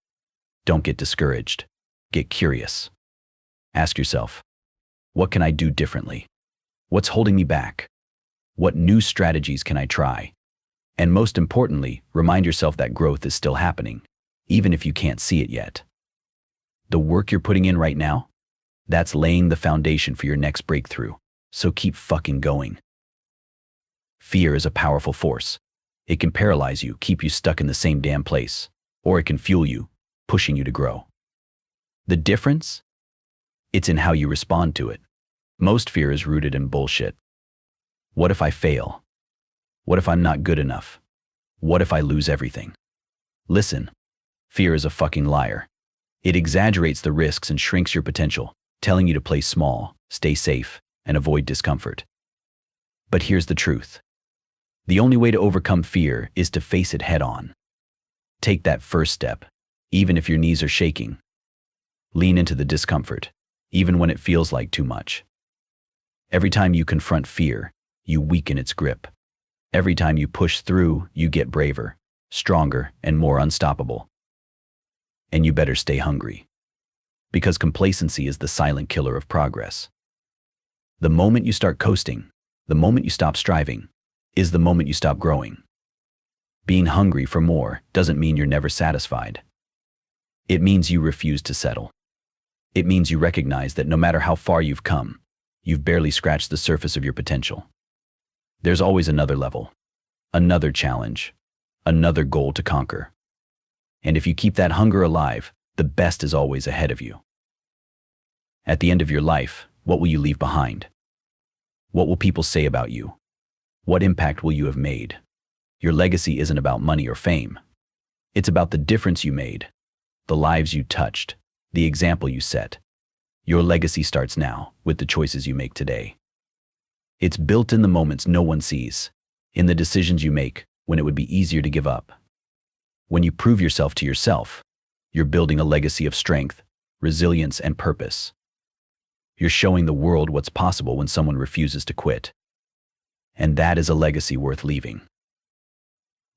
don't get discouraged. Get curious. Ask yourself, what can I do differently? What's holding me back? What new strategies can I try? And most importantly, remind yourself that growth is still happening, even if you can't see it yet. The work you're putting in right now, that's laying the foundation for your next breakthrough, so keep fucking going. Fear is a powerful force. It can paralyze you, keep you stuck in the same damn place, or it can fuel you, pushing you to grow. The difference? It's in how you respond to it. Most fear is rooted in bullshit. What if I fail? What if I'm not good enough? What if I lose everything? Listen, fear is a fucking liar. It exaggerates the risks and shrinks your potential, telling you to play small, stay safe, and avoid discomfort. But here's the truth. The only way to overcome fear is to face it head on. Take that first step, even if your knees are shaking. Lean into the discomfort, even when it feels like too much. Every time you confront fear, you weaken its grip. Every time you push through, you get braver, stronger, and more unstoppable. And you better stay hungry. Because complacency is the silent killer of progress. The moment you start coasting, the moment you stop striving, is the moment you stop growing. Being hungry for more doesn't mean you're never satisfied. It means you refuse to settle. It means you recognize that no matter how far you've come, you've barely scratched the surface of your potential. There's always another level, another challenge, another goal to conquer. And if you keep that hunger alive, the best is always ahead of you. At the end of your life, what will you leave behind? What will people say about you? What impact will you have made? Your legacy isn't about money or fame. It's about the difference you made, the lives you touched, the example you set. Your legacy starts now with the choices you make today. It's built in the moments no one sees, in the decisions you make when it would be easier to give up. When you prove yourself to yourself, you're building a legacy of strength, resilience, and purpose. You're showing the world what's possible when someone refuses to quit. And that is a legacy worth leaving.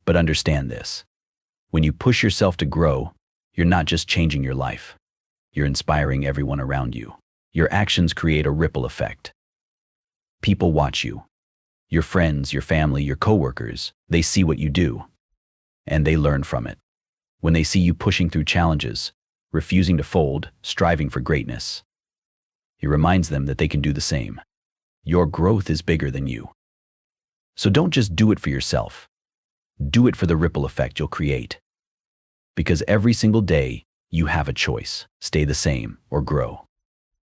But understand this. When you push yourself to grow, you're not just changing your life. You're inspiring everyone around you. Your actions create a ripple effect. People watch you. Your friends, your family, your coworkers, they see what you do, and they learn from it. When they see you pushing through challenges, refusing to fold, striving for greatness, it reminds them that they can do the same. Your growth is bigger than you. So don't just do it for yourself. Do it for the ripple effect you'll create. Because every single day, you have a choice. Stay the same or grow.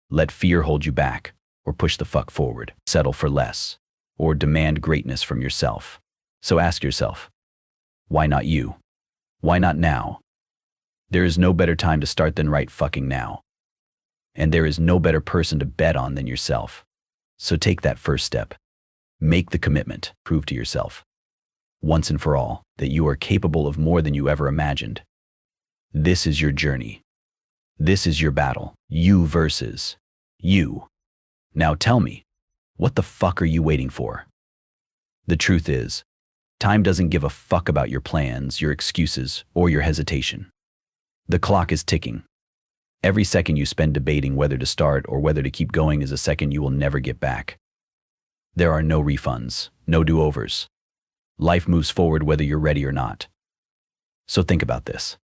Let fear hold you back or push the fuck forward. Settle for less or demand greatness from yourself. So ask yourself, why not you? Why not now? There is no better time to start than right fucking now. And there is no better person to bet on than yourself. So take that first step. Make the commitment. Prove to yourself, once and for all, that you are capable of more than you ever imagined. This is your journey. This is your battle. You versus you. Now tell me, what the fuck are you waiting for? The truth is, time doesn't give a fuck about your plans, your excuses, or your hesitation. The clock is ticking. Every second you spend debating whether to start or whether to keep going is a second you will never get back. There are no refunds, no do-overs. Life moves forward whether you're ready or not. So think about this.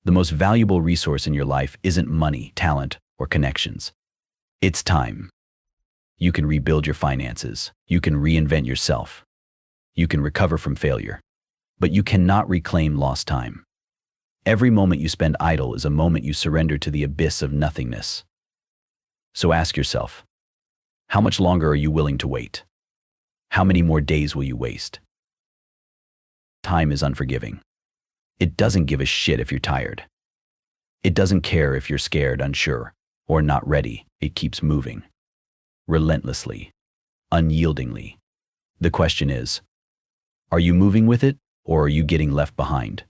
The most valuable resource in your life isn't money, talent, or connections. It's time. You can rebuild your finances. You can reinvent yourself. You can recover from failure. But you cannot reclaim lost time. Every moment you spend idle is a moment you surrender to the abyss of nothingness. So ask yourself, how much longer are you willing to wait? How many more days will you waste? Time is unforgiving. It doesn't give a shit if you're tired. It doesn't care if you're scared, unsure, or not ready. It keeps moving. Relentlessly. Unyieldingly. The question is, are you moving with it, or are you getting left behind?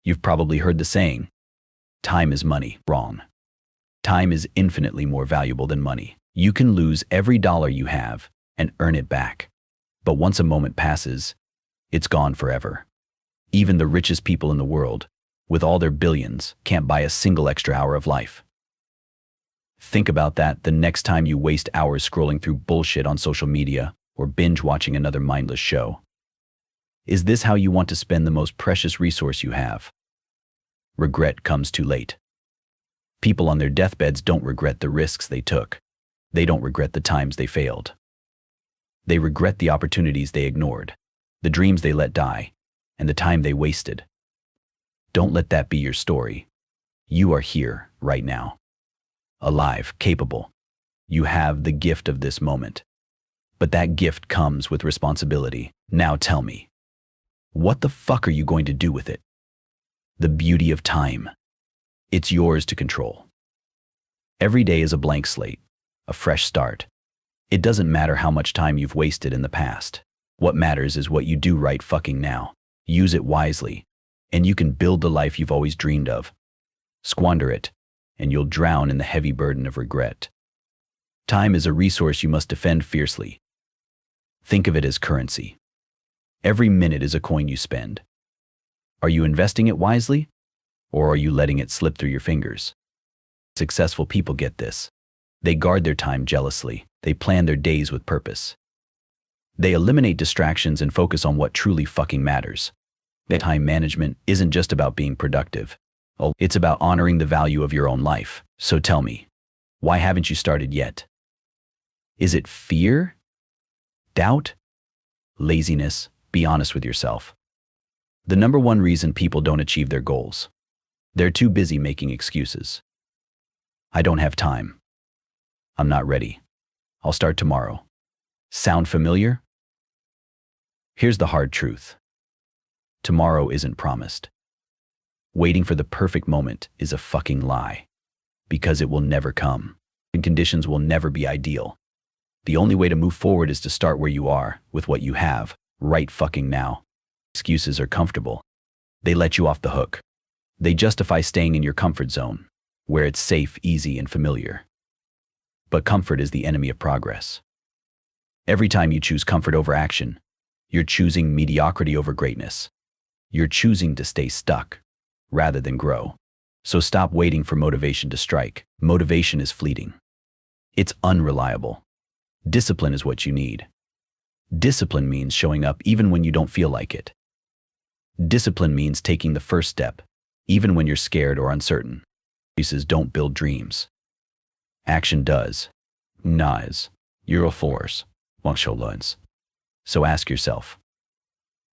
You've probably heard the saying, time is money. Wrong. Time is infinitely more valuable than money. You can lose every dollar you have and earn it back. But once a moment passes, it's gone forever. Even the richest people in the world, with all their billions, can't buy a single extra hour of life. Think about that the next time you waste hours scrolling through bullshit on social media or binge watching another mindless show. Is this how you want to spend the most precious resource you have? Regret comes too late. People on their deathbeds don't regret the risks they took. They don't regret the times they failed. They regret the opportunities they ignored, the dreams they let die, and the time they wasted. Don't let that be your story. You are here, right now. Alive, capable. You have the gift of this moment. But that gift comes with responsibility. Now tell me, what the fuck are you going to do with it? The beauty of time. It's yours to control. Every day is a blank slate, a fresh start. It doesn't matter how much time you've wasted in the past. What matters is what you do right fucking now. Use it wisely, and you can build the life you've always dreamed of. Squander it, and you'll drown in the heavy burden of regret. Time is a resource you must defend fiercely. Think of it as currency. Every minute is a coin you spend. Are you investing it wisely, or are you letting it slip through your fingers? Successful people get this. They guard their time jealously. They plan their days with purpose. They eliminate distractions and focus on what truly fucking matters. Time management isn't just about being productive. It's about honoring the value of your own life. So tell me, why haven't you started yet? Is it fear? Doubt? Laziness? Be honest with yourself. The number one reason people don't achieve their goals. They're too busy making excuses. I don't have time. I'm not ready. I'll start tomorrow. Sound familiar? Here's the hard truth. Tomorrow isn't promised. Waiting for the perfect moment is a fucking lie. Because it will never come. And conditions will never be ideal. The only way to move forward is to start where you are, with what you have, right fucking now. Excuses are comfortable. They let you off the hook. They justify staying in your comfort zone, where it's safe, easy, and familiar. But comfort is the enemy of progress. Every time you choose comfort over action, you're choosing mediocrity over greatness. You're choosing to stay stuck, rather than grow. So stop waiting for motivation to strike. Motivation is fleeting. It's unreliable. Discipline is what you need. Discipline means showing up even when you don't feel like it. Discipline means taking the first step, even when you're scared or uncertain. Excuses don't build dreams. Action does. Nas. Euroforce. Wangsholunds. So ask yourself,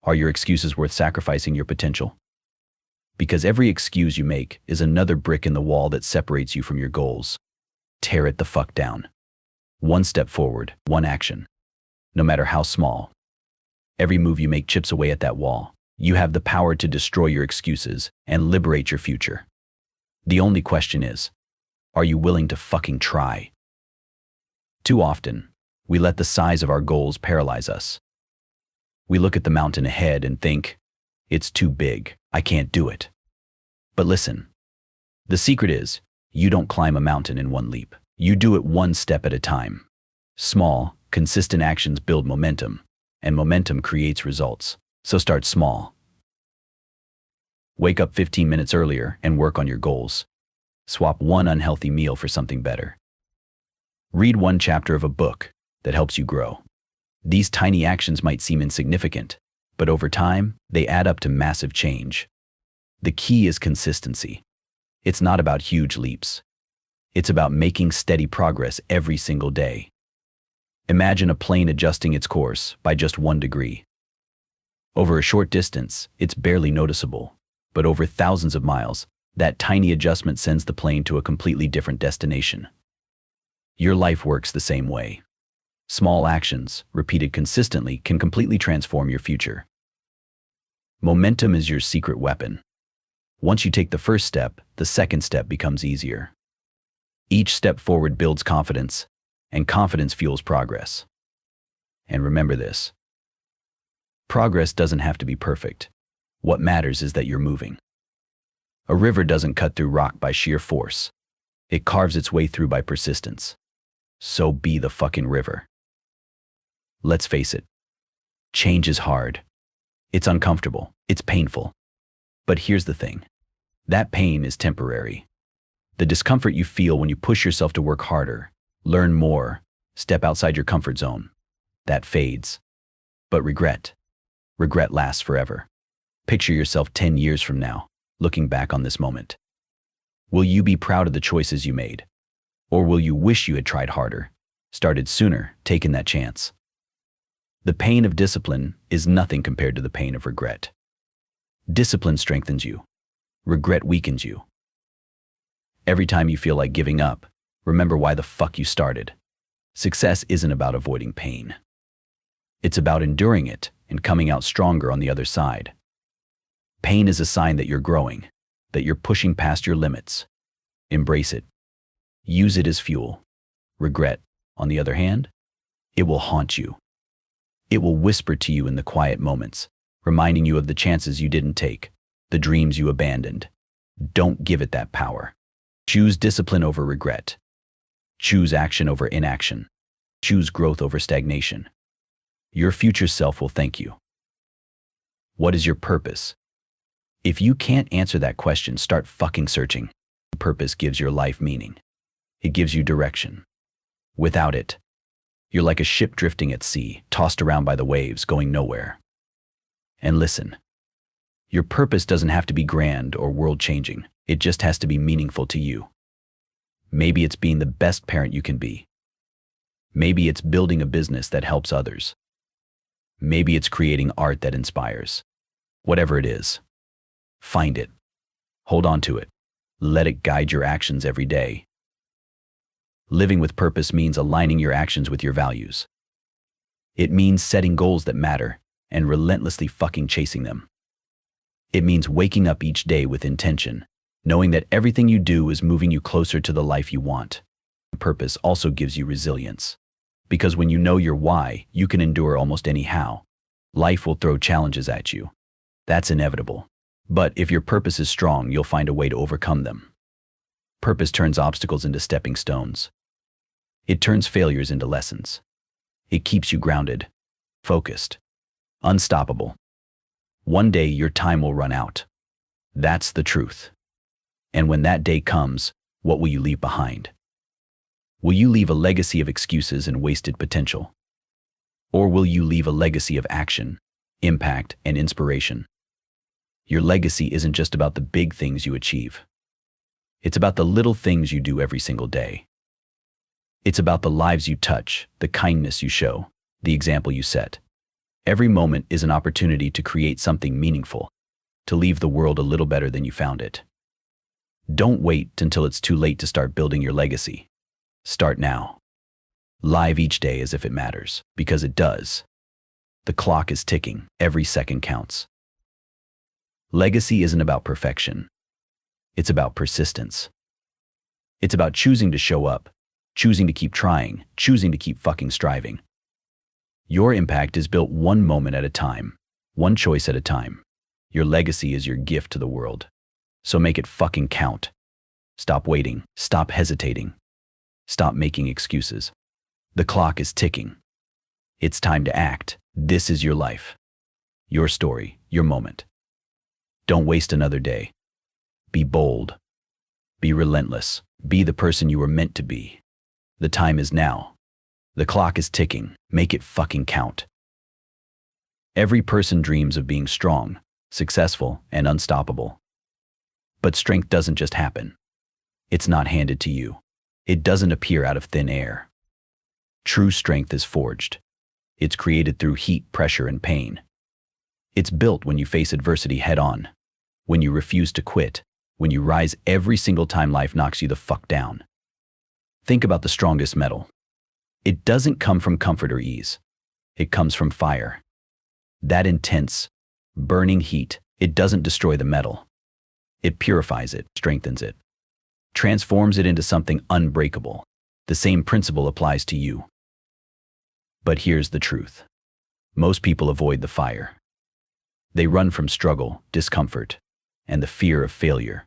are your excuses worth sacrificing your potential? Because every excuse you make is another brick in the wall that separates you from your goals. Tear it the fuck down. One step forward, one action. No matter how small. Every move you make chips away at that wall. You have the power to destroy your excuses and liberate your future. The only question is, are you willing to fucking try? Too often, we let the size of our goals paralyze us. We look at the mountain ahead and think, it's too big, I can't do it. But listen, the secret is, you don't climb a mountain in one leap. You do it one step at a time. Small, consistent actions build momentum, and momentum creates results. So start small. Wake up 15 minutes earlier and work on your goals. Swap one unhealthy meal for something better. Read one chapter of a book that helps you grow. These tiny actions might seem insignificant, but over time, they add up to massive change. The key is consistency. It's not about huge leaps. It's about making steady progress every single day. Imagine a plane adjusting its course by just 1 degree. Over a short distance, it's barely noticeable, but over thousands of miles, that tiny adjustment sends the plane to a completely different destination. Your life works the same way. Small actions, repeated consistently, can completely transform your future. Momentum is your secret weapon. Once you take the first step, the second step becomes easier. Each step forward builds confidence, and confidence fuels progress. And remember this: progress doesn't have to be perfect. What matters is that you're moving. A river doesn't cut through rock by sheer force. It carves its way through by persistence. So be the fucking river. Let's face it. Change is hard. It's uncomfortable. It's painful. But here's the thing. That pain is temporary. The discomfort you feel when you push yourself to work harder, learn more, step outside your comfort zone, that fades. But regret lasts forever. Picture yourself 10 years from now, looking back on this moment. Will you be proud of the choices you made? Or will you wish you had tried harder, started sooner, taken that chance? The pain of discipline is nothing compared to the pain of regret. Discipline strengthens you. Regret weakens you. Every time you feel like giving up, remember why the fuck you started. Success isn't about avoiding pain. It's about enduring it and coming out stronger on the other side. Pain is a sign that you're growing, that you're pushing past your limits. Embrace it. Use it as fuel. Regret, on the other hand, it will haunt you. It will whisper to you in the quiet moments, reminding you of the chances you didn't take, the dreams you abandoned. Don't give it that power. Choose discipline over regret. Choose action over inaction. Choose growth over stagnation. Your future self will thank you. What is your purpose? If you can't answer that question, start fucking searching. Purpose gives your life meaning. It gives you direction. Without it, you're like a ship drifting at sea, tossed around by the waves, going nowhere. And listen, your purpose doesn't have to be grand or world-changing. It just has to be meaningful to you. Maybe it's being the best parent you can be. Maybe it's building a business that helps others. Maybe it's creating art that inspires. Whatever it is, find it. Hold on to it. Let it guide your actions every day. Living with purpose means aligning your actions with your values. It means setting goals that matter and relentlessly fucking chasing them. It means waking up each day with intention, knowing that everything you do is moving you closer to the life you want. Purpose also gives you resilience. Because when you know your why, you can endure almost any how. Life will throw challenges at you. That's inevitable. But if your purpose is strong, you'll find a way to overcome them. Purpose turns obstacles into stepping stones. It turns failures into lessons. It keeps you grounded, focused, unstoppable. One day your time will run out. That's the truth. And when that day comes, what will you leave behind? Will you leave a legacy of excuses and wasted potential? Or will you leave a legacy of action, impact, and inspiration? Your legacy isn't just about the big things you achieve. It's about the little things you do every single day. It's about the lives you touch, the kindness you show, the example you set. Every moment is an opportunity to create something meaningful, to leave the world a little better than you found it. Don't wait until it's too late to start building your legacy. Start now. Live each day as if it matters, because it does. The clock is ticking, every second counts. Legacy isn't about perfection. It's about persistence. It's about choosing to show up, choosing to keep trying, choosing to keep fucking striving. Your impact is built one moment at a time, one choice at a time. Your legacy is your gift to the world. So make it fucking count. Stop waiting. Stop hesitating. Stop making excuses. The clock is ticking. It's time to act. This is your life. Your story, your moment. Don't waste another day. Be bold. Be relentless. Be the person you were meant to be. The time is now. The clock is ticking. Make it fucking count. Every person dreams of being strong, successful, and unstoppable. But strength doesn't just happen. It's not handed to you. It doesn't appear out of thin air. True strength is forged. It's created through heat, pressure, and pain. It's built when you face adversity head on, when you refuse to quit, when you rise every single time life knocks you the fuck down. Think about the strongest metal. It doesn't come from comfort or ease. It comes from fire. That intense, burning heat, it doesn't destroy the metal. It purifies it, strengthens it, transforms it into something unbreakable. The same principle applies to you. But here's the truth. Most people avoid the fire. They run from struggle, discomfort, and the fear of failure.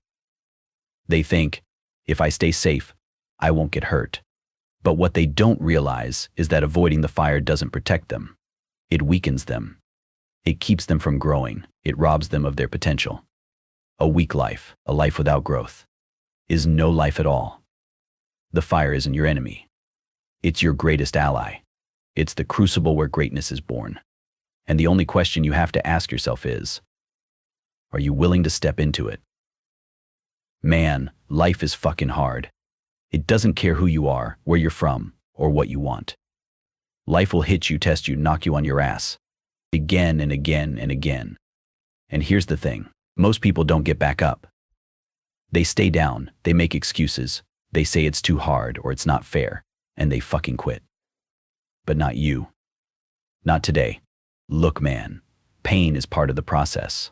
They think, if I stay safe, I won't get hurt. But what they don't realize is that avoiding the fire doesn't protect them. It weakens them. It keeps them from growing. It robs them of their potential. A weak life, a life without growth, is no life at all. The fire isn't your enemy. It's your greatest ally. It's the crucible where greatness is born. And the only question you have to ask yourself is, are you willing to step into it? Man, life is fucking hard. It doesn't care who you are, where you're from, or what you want. Life will hit you, test you, knock you on your ass. Again and again and again. And here's the thing. Most people don't get back up. They stay down, they make excuses, they say it's too hard or it's not fair, and they fucking quit. But not you. Not today. Look, man, pain is part of the process.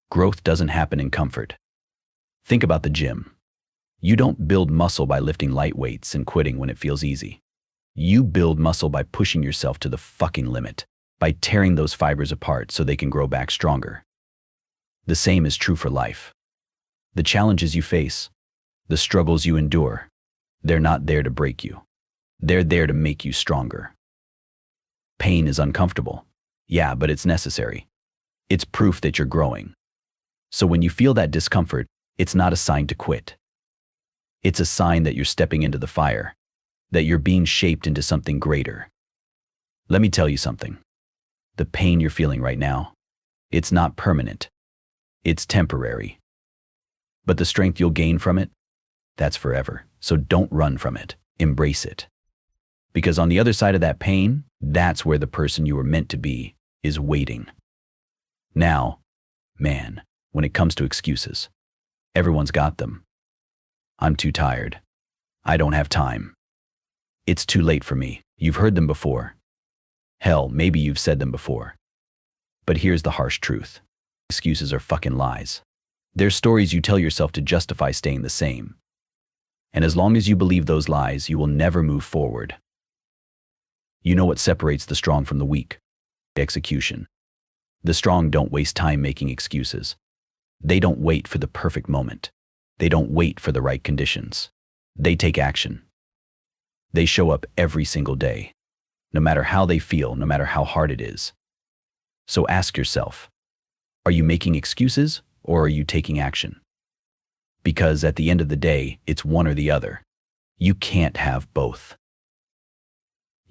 Growth doesn't happen in comfort. Think about the gym. You don't build muscle by lifting light weights and quitting when it feels easy. You build muscle by pushing yourself to the fucking limit, by tearing those fibers apart so they can grow back stronger. The same is true for life. The challenges you face, the struggles you endure, they're not there to break you. They're there to make you stronger. Pain is uncomfortable. Yeah, but it's necessary. It's proof that you're growing. So when you feel that discomfort, it's not a sign to quit. It's a sign that you're stepping into the fire, that you're being shaped into something greater. Let me tell you something. The pain you're feeling right now, it's not permanent. It's temporary. But the strength you'll gain from it, that's forever. So don't run from it. Embrace it. Because on the other side of that pain, that's where the person you were meant to be is waiting. Now, man, when it comes to excuses, everyone's got them. I'm too tired. I don't have time. It's too late for me. You've heard them before. Hell, maybe you've said them before. But here's the harsh truth. Excuses are fucking lies. They're stories you tell yourself to justify staying the same. And as long as you believe those lies, you will never move forward. You know what separates the strong from the weak? Execution. The strong don't waste time making excuses. They don't wait for the perfect moment. They don't wait for the right conditions. They take action. They show up every single day, no matter how they feel, no matter how hard it is. So ask yourself, are you making excuses or are you taking action? Because at the end of the day, it's one or the other. You can't have both.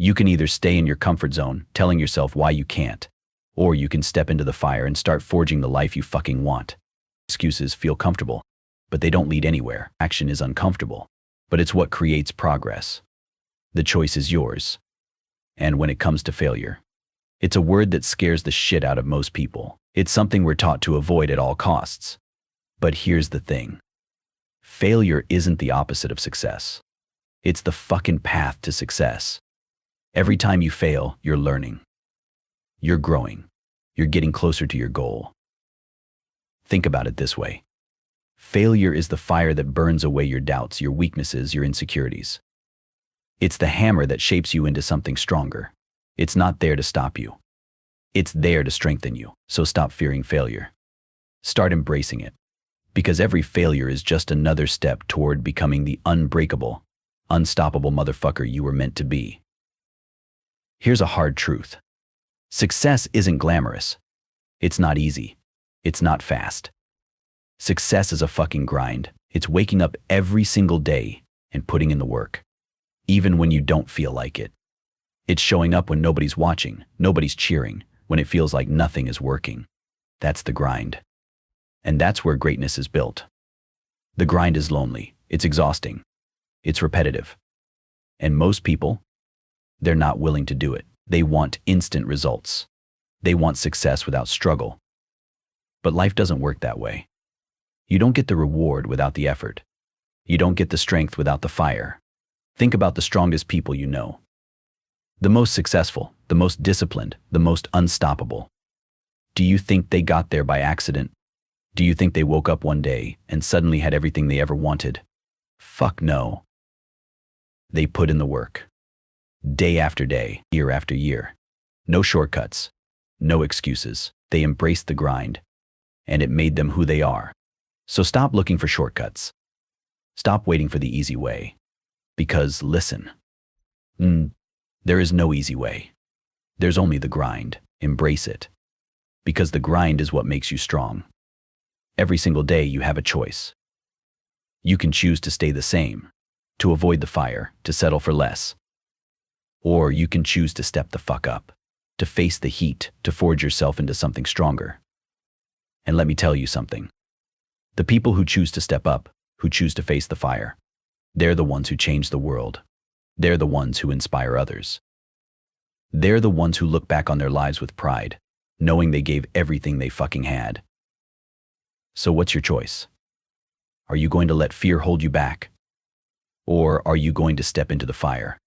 You can either stay in your comfort zone, telling yourself why you can't, or you can step into the fire and start forging the life you fucking want. Excuses feel comfortable, but they don't lead anywhere. Action is uncomfortable, but it's what creates progress. The choice is yours. And when it comes to failure, it's a word that scares the shit out of most people. It's something we're taught to avoid at all costs. But here's the thing. Failure isn't the opposite of success. It's the fucking path to success. Every time you fail, you're learning. You're growing. You're getting closer to your goal. Think about it this way. Failure is the fire that burns away your doubts, your weaknesses, your insecurities. It's the hammer that shapes you into something stronger. It's not there to stop you. It's there to strengthen you. So stop fearing failure. Start embracing it. Because every failure is just another step toward becoming the unbreakable, unstoppable motherfucker you were meant to be. Here's a hard truth. Success isn't glamorous. It's not easy. It's not fast. Success is a fucking grind. It's waking up every single day and putting in the work, even when you don't feel like it. It's showing up when nobody's watching, nobody's cheering, when it feels like nothing is working. That's the grind. And that's where greatness is built. The grind is lonely. It's exhausting. It's repetitive. And most people, they're not willing to do it. They want instant results. They want success without struggle. But life doesn't work that way. You don't get the reward without the effort. You don't get the strength without the fire. Think about the strongest people you know. The most successful, the most disciplined, the most unstoppable. Do you think they got there by accident? Do you think they woke up one day and suddenly had everything they ever wanted? Fuck no. They put in the work. Day after day, year after year. No shortcuts. No excuses. They embraced the grind. And it made them who they are. So stop looking for shortcuts. Stop waiting for the easy way. Because listen, there is no easy way. There's only the grind. Embrace it. Because the grind is what makes you strong. Every single day you have a choice. You can choose to stay the same, to avoid the fire, to settle for less. Or you can choose to step the fuck up, to face the heat, to forge yourself into something stronger. And let me tell you something. The people who choose to step up, who choose to face the fire, they're the ones who change the world. They're the ones who inspire others. They're the ones who look back on their lives with pride, knowing they gave everything they fucking had. So what's your choice? Are you going to let fear hold you back? Or are you going to step into the fire?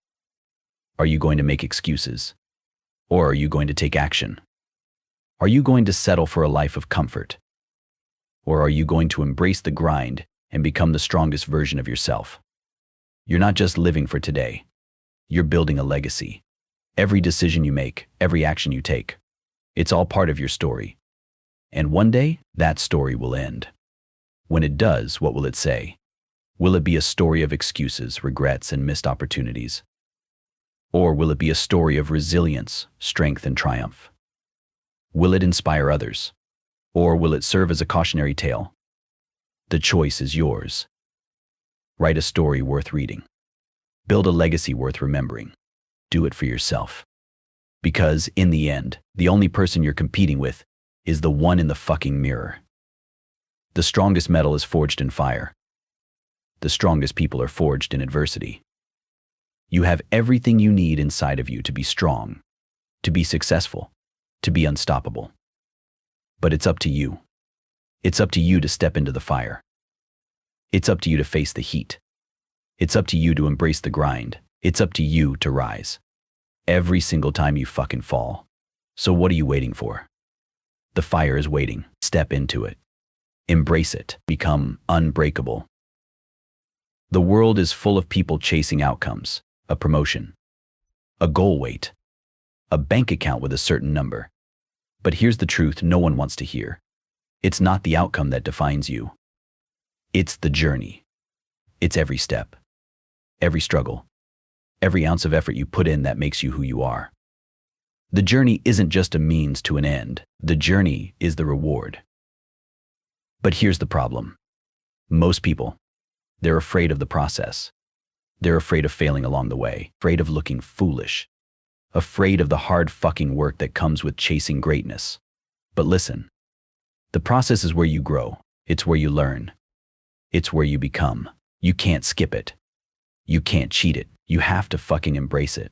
Are you going to make excuses? Or are you going to take action? Are you going to settle for a life of comfort? Or are you going to embrace the grind and become the strongest version of yourself? You're not just living for today. You're building a legacy. Every decision you make, every action you take, it's all part of your story. And one day, that story will end. When it does, what will it say? Will it be a story of excuses, regrets, and missed opportunities? Or will it be a story of resilience, strength, and triumph? Will it inspire others? Or will it serve as a cautionary tale? The choice is yours. Write a story worth reading. Build a legacy worth remembering. Do it for yourself. Because, in the end, the only person you're competing with is the one in the fucking mirror. The strongest metal is forged in fire. The strongest people are forged in adversity. You have everything you need inside of you to be strong, to be successful, to be unstoppable. But it's up to you. It's up to you to step into the fire. It's up to you to face the heat. It's up to you to embrace the grind. It's up to you to rise. Every single time you fucking fall. So what are you waiting for? The fire is waiting. Step into it. Embrace it. Become unbreakable. The world is full of people chasing outcomes, a promotion, a goal weight, a bank account with a certain number. But here's the truth no one wants to hear. It's not the outcome that defines you. It's the journey. It's every step, every struggle, every ounce of effort you put in that makes you who you are. The journey isn't just a means to an end. The journey is the reward. But here's the problem. Most people, they're afraid of the process. They're afraid of failing along the way, afraid of looking foolish, afraid of the hard fucking work that comes with chasing greatness. But listen, the process is where you grow. It's where you learn. It's where you become. You can't skip it. You can't cheat it. You have to fucking embrace it.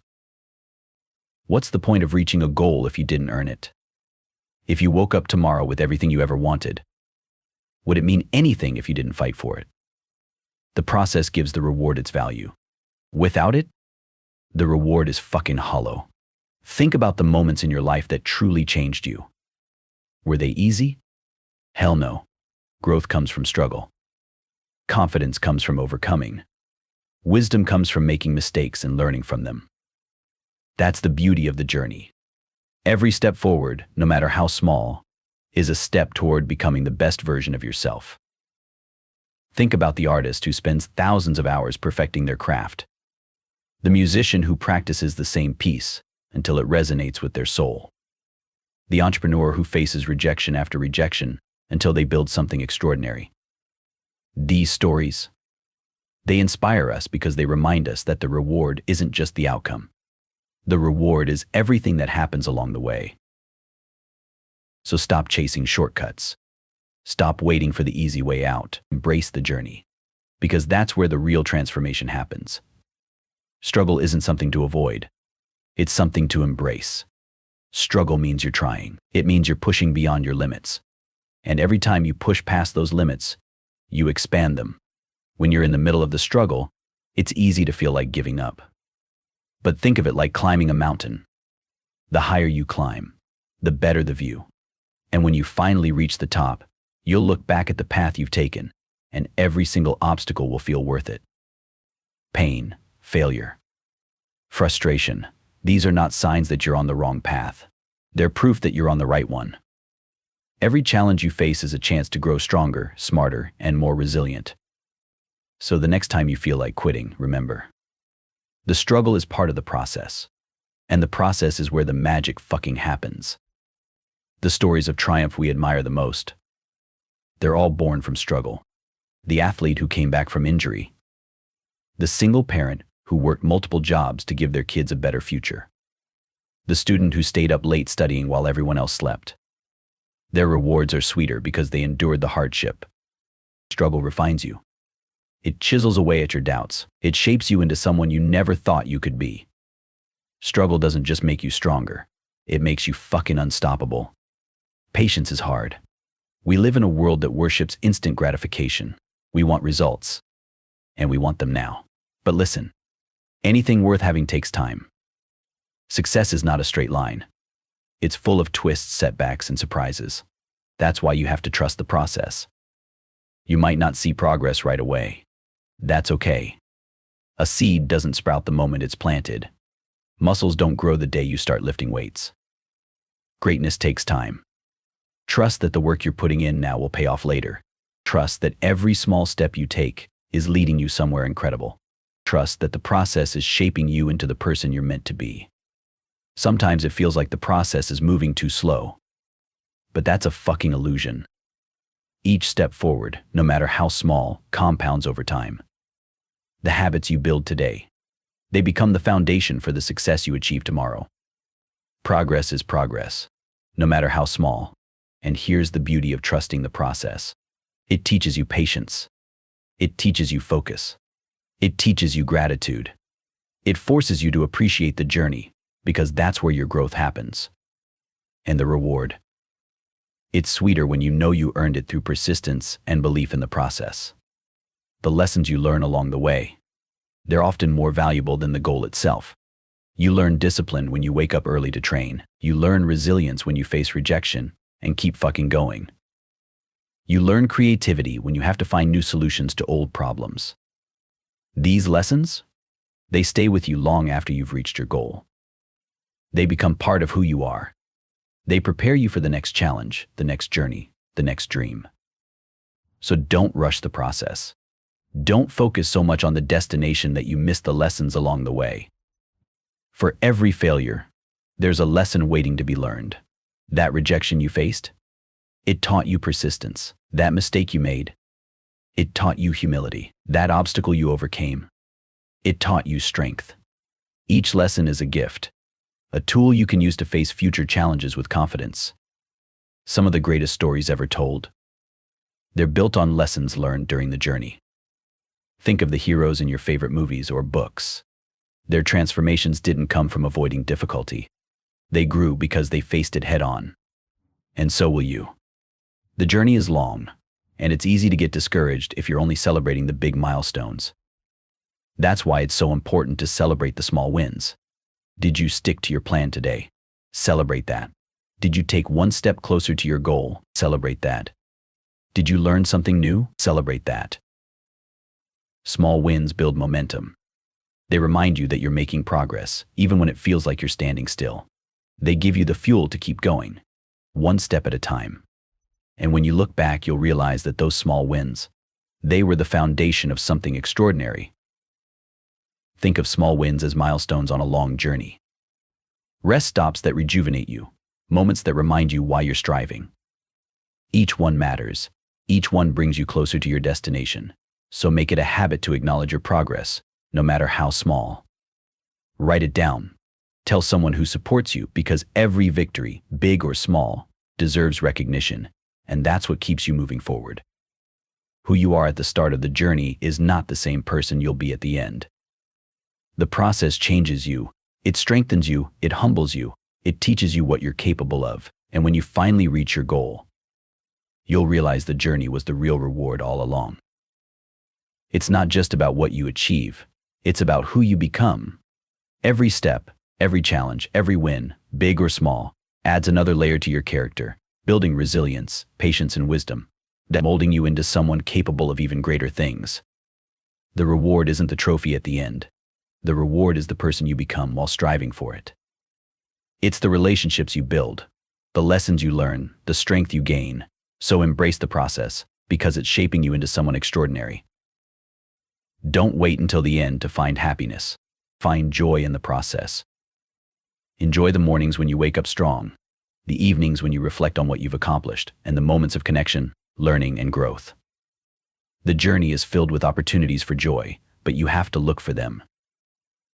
What's the point of reaching a goal if you didn't earn it? If you woke up tomorrow with everything you ever wanted, would it mean anything if you didn't fight for it? The process gives the reward its value. Without it, the reward is fucking hollow. Think about the moments in your life that truly changed you. Were they easy? Hell no. Growth comes from struggle. Confidence comes from overcoming. Wisdom comes from making mistakes and learning from them. That's the beauty of the journey. Every step forward, no matter how small, is a step toward becoming the best version of yourself. Think about the artist who spends thousands of hours perfecting their craft. The musician who practices the same piece until it resonates with their soul. The entrepreneur who faces rejection after rejection until they build something extraordinary. These stories, they inspire us because they remind us that the reward isn't just the outcome. The reward is everything that happens along the way. So stop chasing shortcuts. Stop waiting for the easy way out. Embrace the journey, because that's where the real transformation happens. Struggle isn't something to avoid. It's something to embrace. Struggle means you're trying. It means you're pushing beyond your limits. And every time you push past those limits, you expand them. When you're in the middle of the struggle, it's easy to feel like giving up. But think of it like climbing a mountain. The higher you climb, the better the view. And when you finally reach the top, you'll look back at the path you've taken, and every single obstacle will feel worth it. Pain, failure, frustration, these are not signs that you're on the wrong path. They're proof that you're on the right one. Every challenge you face is a chance to grow stronger, smarter, and more resilient. So the next time you feel like quitting, remember, the struggle is part of the process, and the process is where the magic fucking happens. The stories of triumph we admire the most, they're all born from struggle. The athlete who came back from injury, the single parent who worked multiple jobs to give their kids a better future, the student who stayed up late studying while everyone else slept. Their rewards are sweeter because they endured the hardship. Struggle refines you. It chisels away at your doubts. It shapes you into someone you never thought you could be. Struggle doesn't just make you stronger. It makes you fucking unstoppable. Patience is hard. We live in a world that worships instant gratification. We want results, and we want them now. But listen, anything worth having takes time. Success is not a straight line. It's full of twists, setbacks, and surprises. That's why you have to trust the process. You might not see progress right away. That's okay. A seed doesn't sprout the moment it's planted. Muscles don't grow the day you start lifting weights. Greatness takes time. Trust that the work you're putting in now will pay off later. Trust that every small step you take is leading you somewhere incredible. Trust that the process is shaping you into the person you're meant to be. Sometimes it feels like the process is moving too slow. But that's a fucking illusion. Each step forward, no matter how small, compounds over time. The habits you build today, they become the foundation for the success you achieve tomorrow. Progress is progress, no matter how small. And here's the beauty of trusting the process. It teaches you patience. It teaches you focus. It teaches you gratitude. It forces you to appreciate the journey, because that's where your growth happens. And the reward, it's sweeter when you know you earned it through persistence and belief in the process. The lessons you learn along the way, they're often more valuable than the goal itself. You learn discipline when you wake up early to train. You learn resilience when you face rejection and keep fucking going. You learn creativity when you have to find new solutions to old problems. These lessons, they stay with you long after you've reached your goal. They become part of who you are. They prepare you for the next challenge, the next journey, the next dream. So don't rush the process. Don't focus so much on the destination that you miss the lessons along the way. For every failure, there's a lesson waiting to be learned. That rejection you faced, it taught you persistence. That mistake you made, it taught you humility. That obstacle you overcame, it taught you strength. Each lesson is a gift, a tool you can use to face future challenges with confidence. Some of the greatest stories ever told, they're built on lessons learned during the journey. Think of the heroes in your favorite movies or books. Their transformations didn't come from avoiding difficulty. They grew because they faced it head on. And so will you. The journey is long, and it's easy to get discouraged if you're only celebrating the big milestones. That's why it's so important to celebrate the small wins. Did you stick to your plan today? Celebrate that. Did you take one step closer to your goal? Celebrate that. Did you learn something new? Celebrate that. Small wins build momentum. They remind you that you're making progress, even when it feels like you're standing still. They give you the fuel to keep going, one step at a time. And when you look back, you'll realize that those small wins, they were the foundation of something extraordinary. Think of small wins as milestones on a long journey. Rest stops that rejuvenate you, moments that remind you why you're striving. Each one matters. Each one brings you closer to your destination. So make it a habit to acknowledge your progress, no matter how small. Write it down. Tell someone who supports you, because every victory, big or small, deserves recognition, and that's what keeps you moving forward. Who you are at the start of the journey is not the same person you'll be at the end. The process changes you. It strengthens you. It humbles you. It teaches you what you're capable of. And when you finally reach your goal, you'll realize the journey was the real reward all along. It's not just about what you achieve. It's about who you become. Every step, every challenge, every win, big or small, adds another layer to your character, building resilience, patience, and wisdom, that molding you into someone capable of even greater things. The reward isn't the trophy at the end. The reward is the person you become while striving for it. It's the relationships you build, the lessons you learn, the strength you gain. So embrace the process, because it's shaping you into someone extraordinary. Don't wait until the end to find happiness. Find joy in the process. Enjoy the mornings when you wake up strong, the evenings when you reflect on what you've accomplished, and the moments of connection, learning, and growth. The journey is filled with opportunities for joy, but you have to look for them.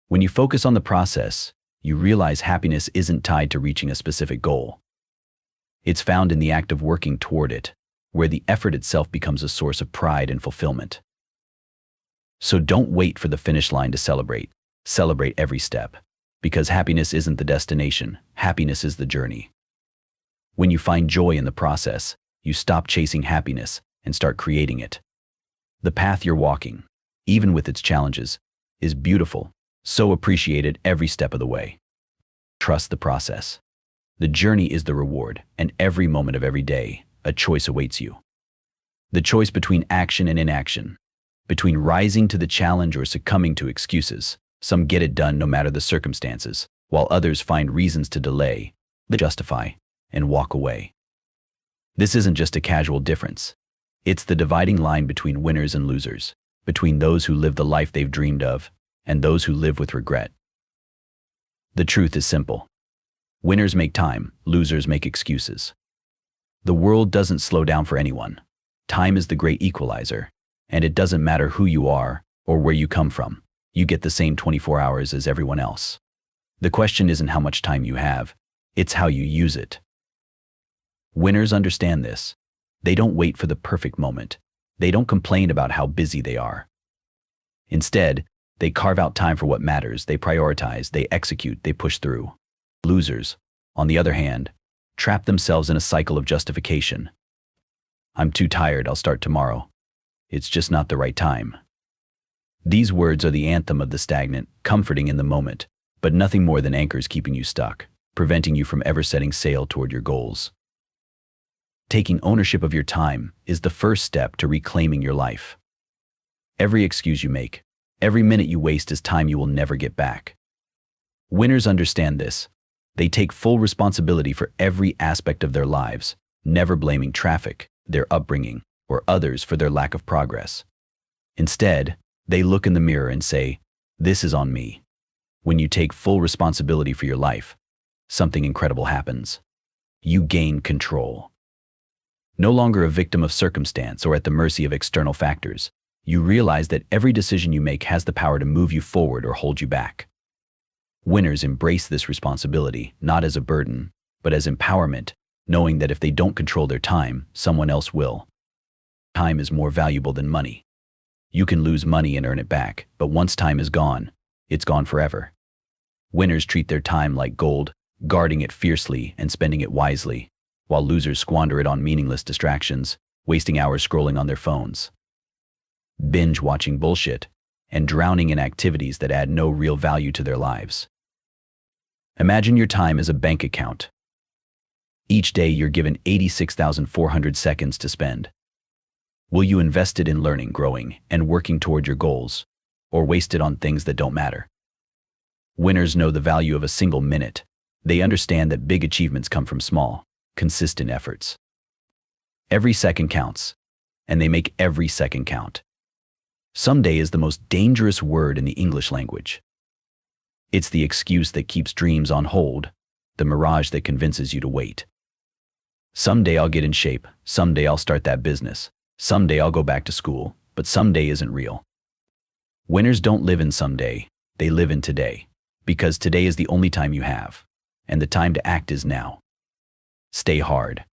When you focus on the process, you realize happiness isn't tied to reaching a specific goal. It's found in the act of working toward it, where the effort itself becomes a source of pride and fulfillment. So don't wait for the finish line to celebrate. Celebrate every step, because happiness isn't the destination. Happiness is the journey. When you find joy in the process, you stop chasing happiness and start creating it. The path you're walking, even with its challenges, is beautiful, so appreciate it every step of the way. Trust the process. The journey is the reward, and every moment of every day, a choice awaits you. The choice between action and inaction, between rising to the challenge or succumbing to excuses. Some get it done no matter the circumstances, while others find reasons to delay, justify, and walk away. This isn't just a casual difference. It's the dividing line between winners and losers, between those who live the life they've dreamed of and those who live with regret. The truth is simple. Winners make time, losers make excuses. The world doesn't slow down for anyone. Time is the great equalizer, and it doesn't matter who you are or where you come from. You get the same 24 hours as everyone else. The question isn't how much time you have, it's how you use it. Winners understand this. They don't wait for the perfect moment. They don't complain about how busy they are. Instead, they carve out time for what matters. They prioritize, they execute, they push through. Losers, on the other hand, trap themselves in a cycle of justification. I'm too tired, I'll start tomorrow. It's just not the right time. These words are the anthem of the stagnant, comforting in the moment, but nothing more than anchors keeping you stuck, preventing you from ever setting sail toward your goals. Taking ownership of your time is the first step to reclaiming your life. Every excuse you make, every minute you waste is time you will never get back. Winners understand this. They take full responsibility for every aspect of their lives, never blaming traffic, their upbringing, or others for their lack of progress. Instead, they look in the mirror and say, "This is on me." When you take full responsibility for your life, something incredible happens. You gain control. No longer a victim of circumstance or at the mercy of external factors, you realize that every decision you make has the power to move you forward or hold you back. Winners embrace this responsibility, not as a burden, but as empowerment, knowing that if they don't control their time, someone else will. Time is more valuable than money. You can lose money and earn it back, but once time is gone, it's gone forever. Winners treat their time like gold, guarding it fiercely and spending it wisely, while losers squander it on meaningless distractions, wasting hours scrolling on their phones, binge-watching bullshit, and drowning in activities that add no real value to their lives. Imagine your time as a bank account. Each day you're given 86,400 seconds to spend. Will you invest it in learning, growing, and working toward your goals, or waste it on things that don't matter? Winners know the value of a single minute. They understand that big achievements come from small, consistent efforts. Every second counts, and they make every second count. Someday is the most dangerous word in the English language. It's the excuse that keeps dreams on hold, the mirage that convinces you to wait. Someday I'll get in shape, someday I'll start that business, someday I'll go back to school, but someday isn't real. Winners don't live in someday, they live in today, because today is the only time you have, and the time to act is now. Stay hard.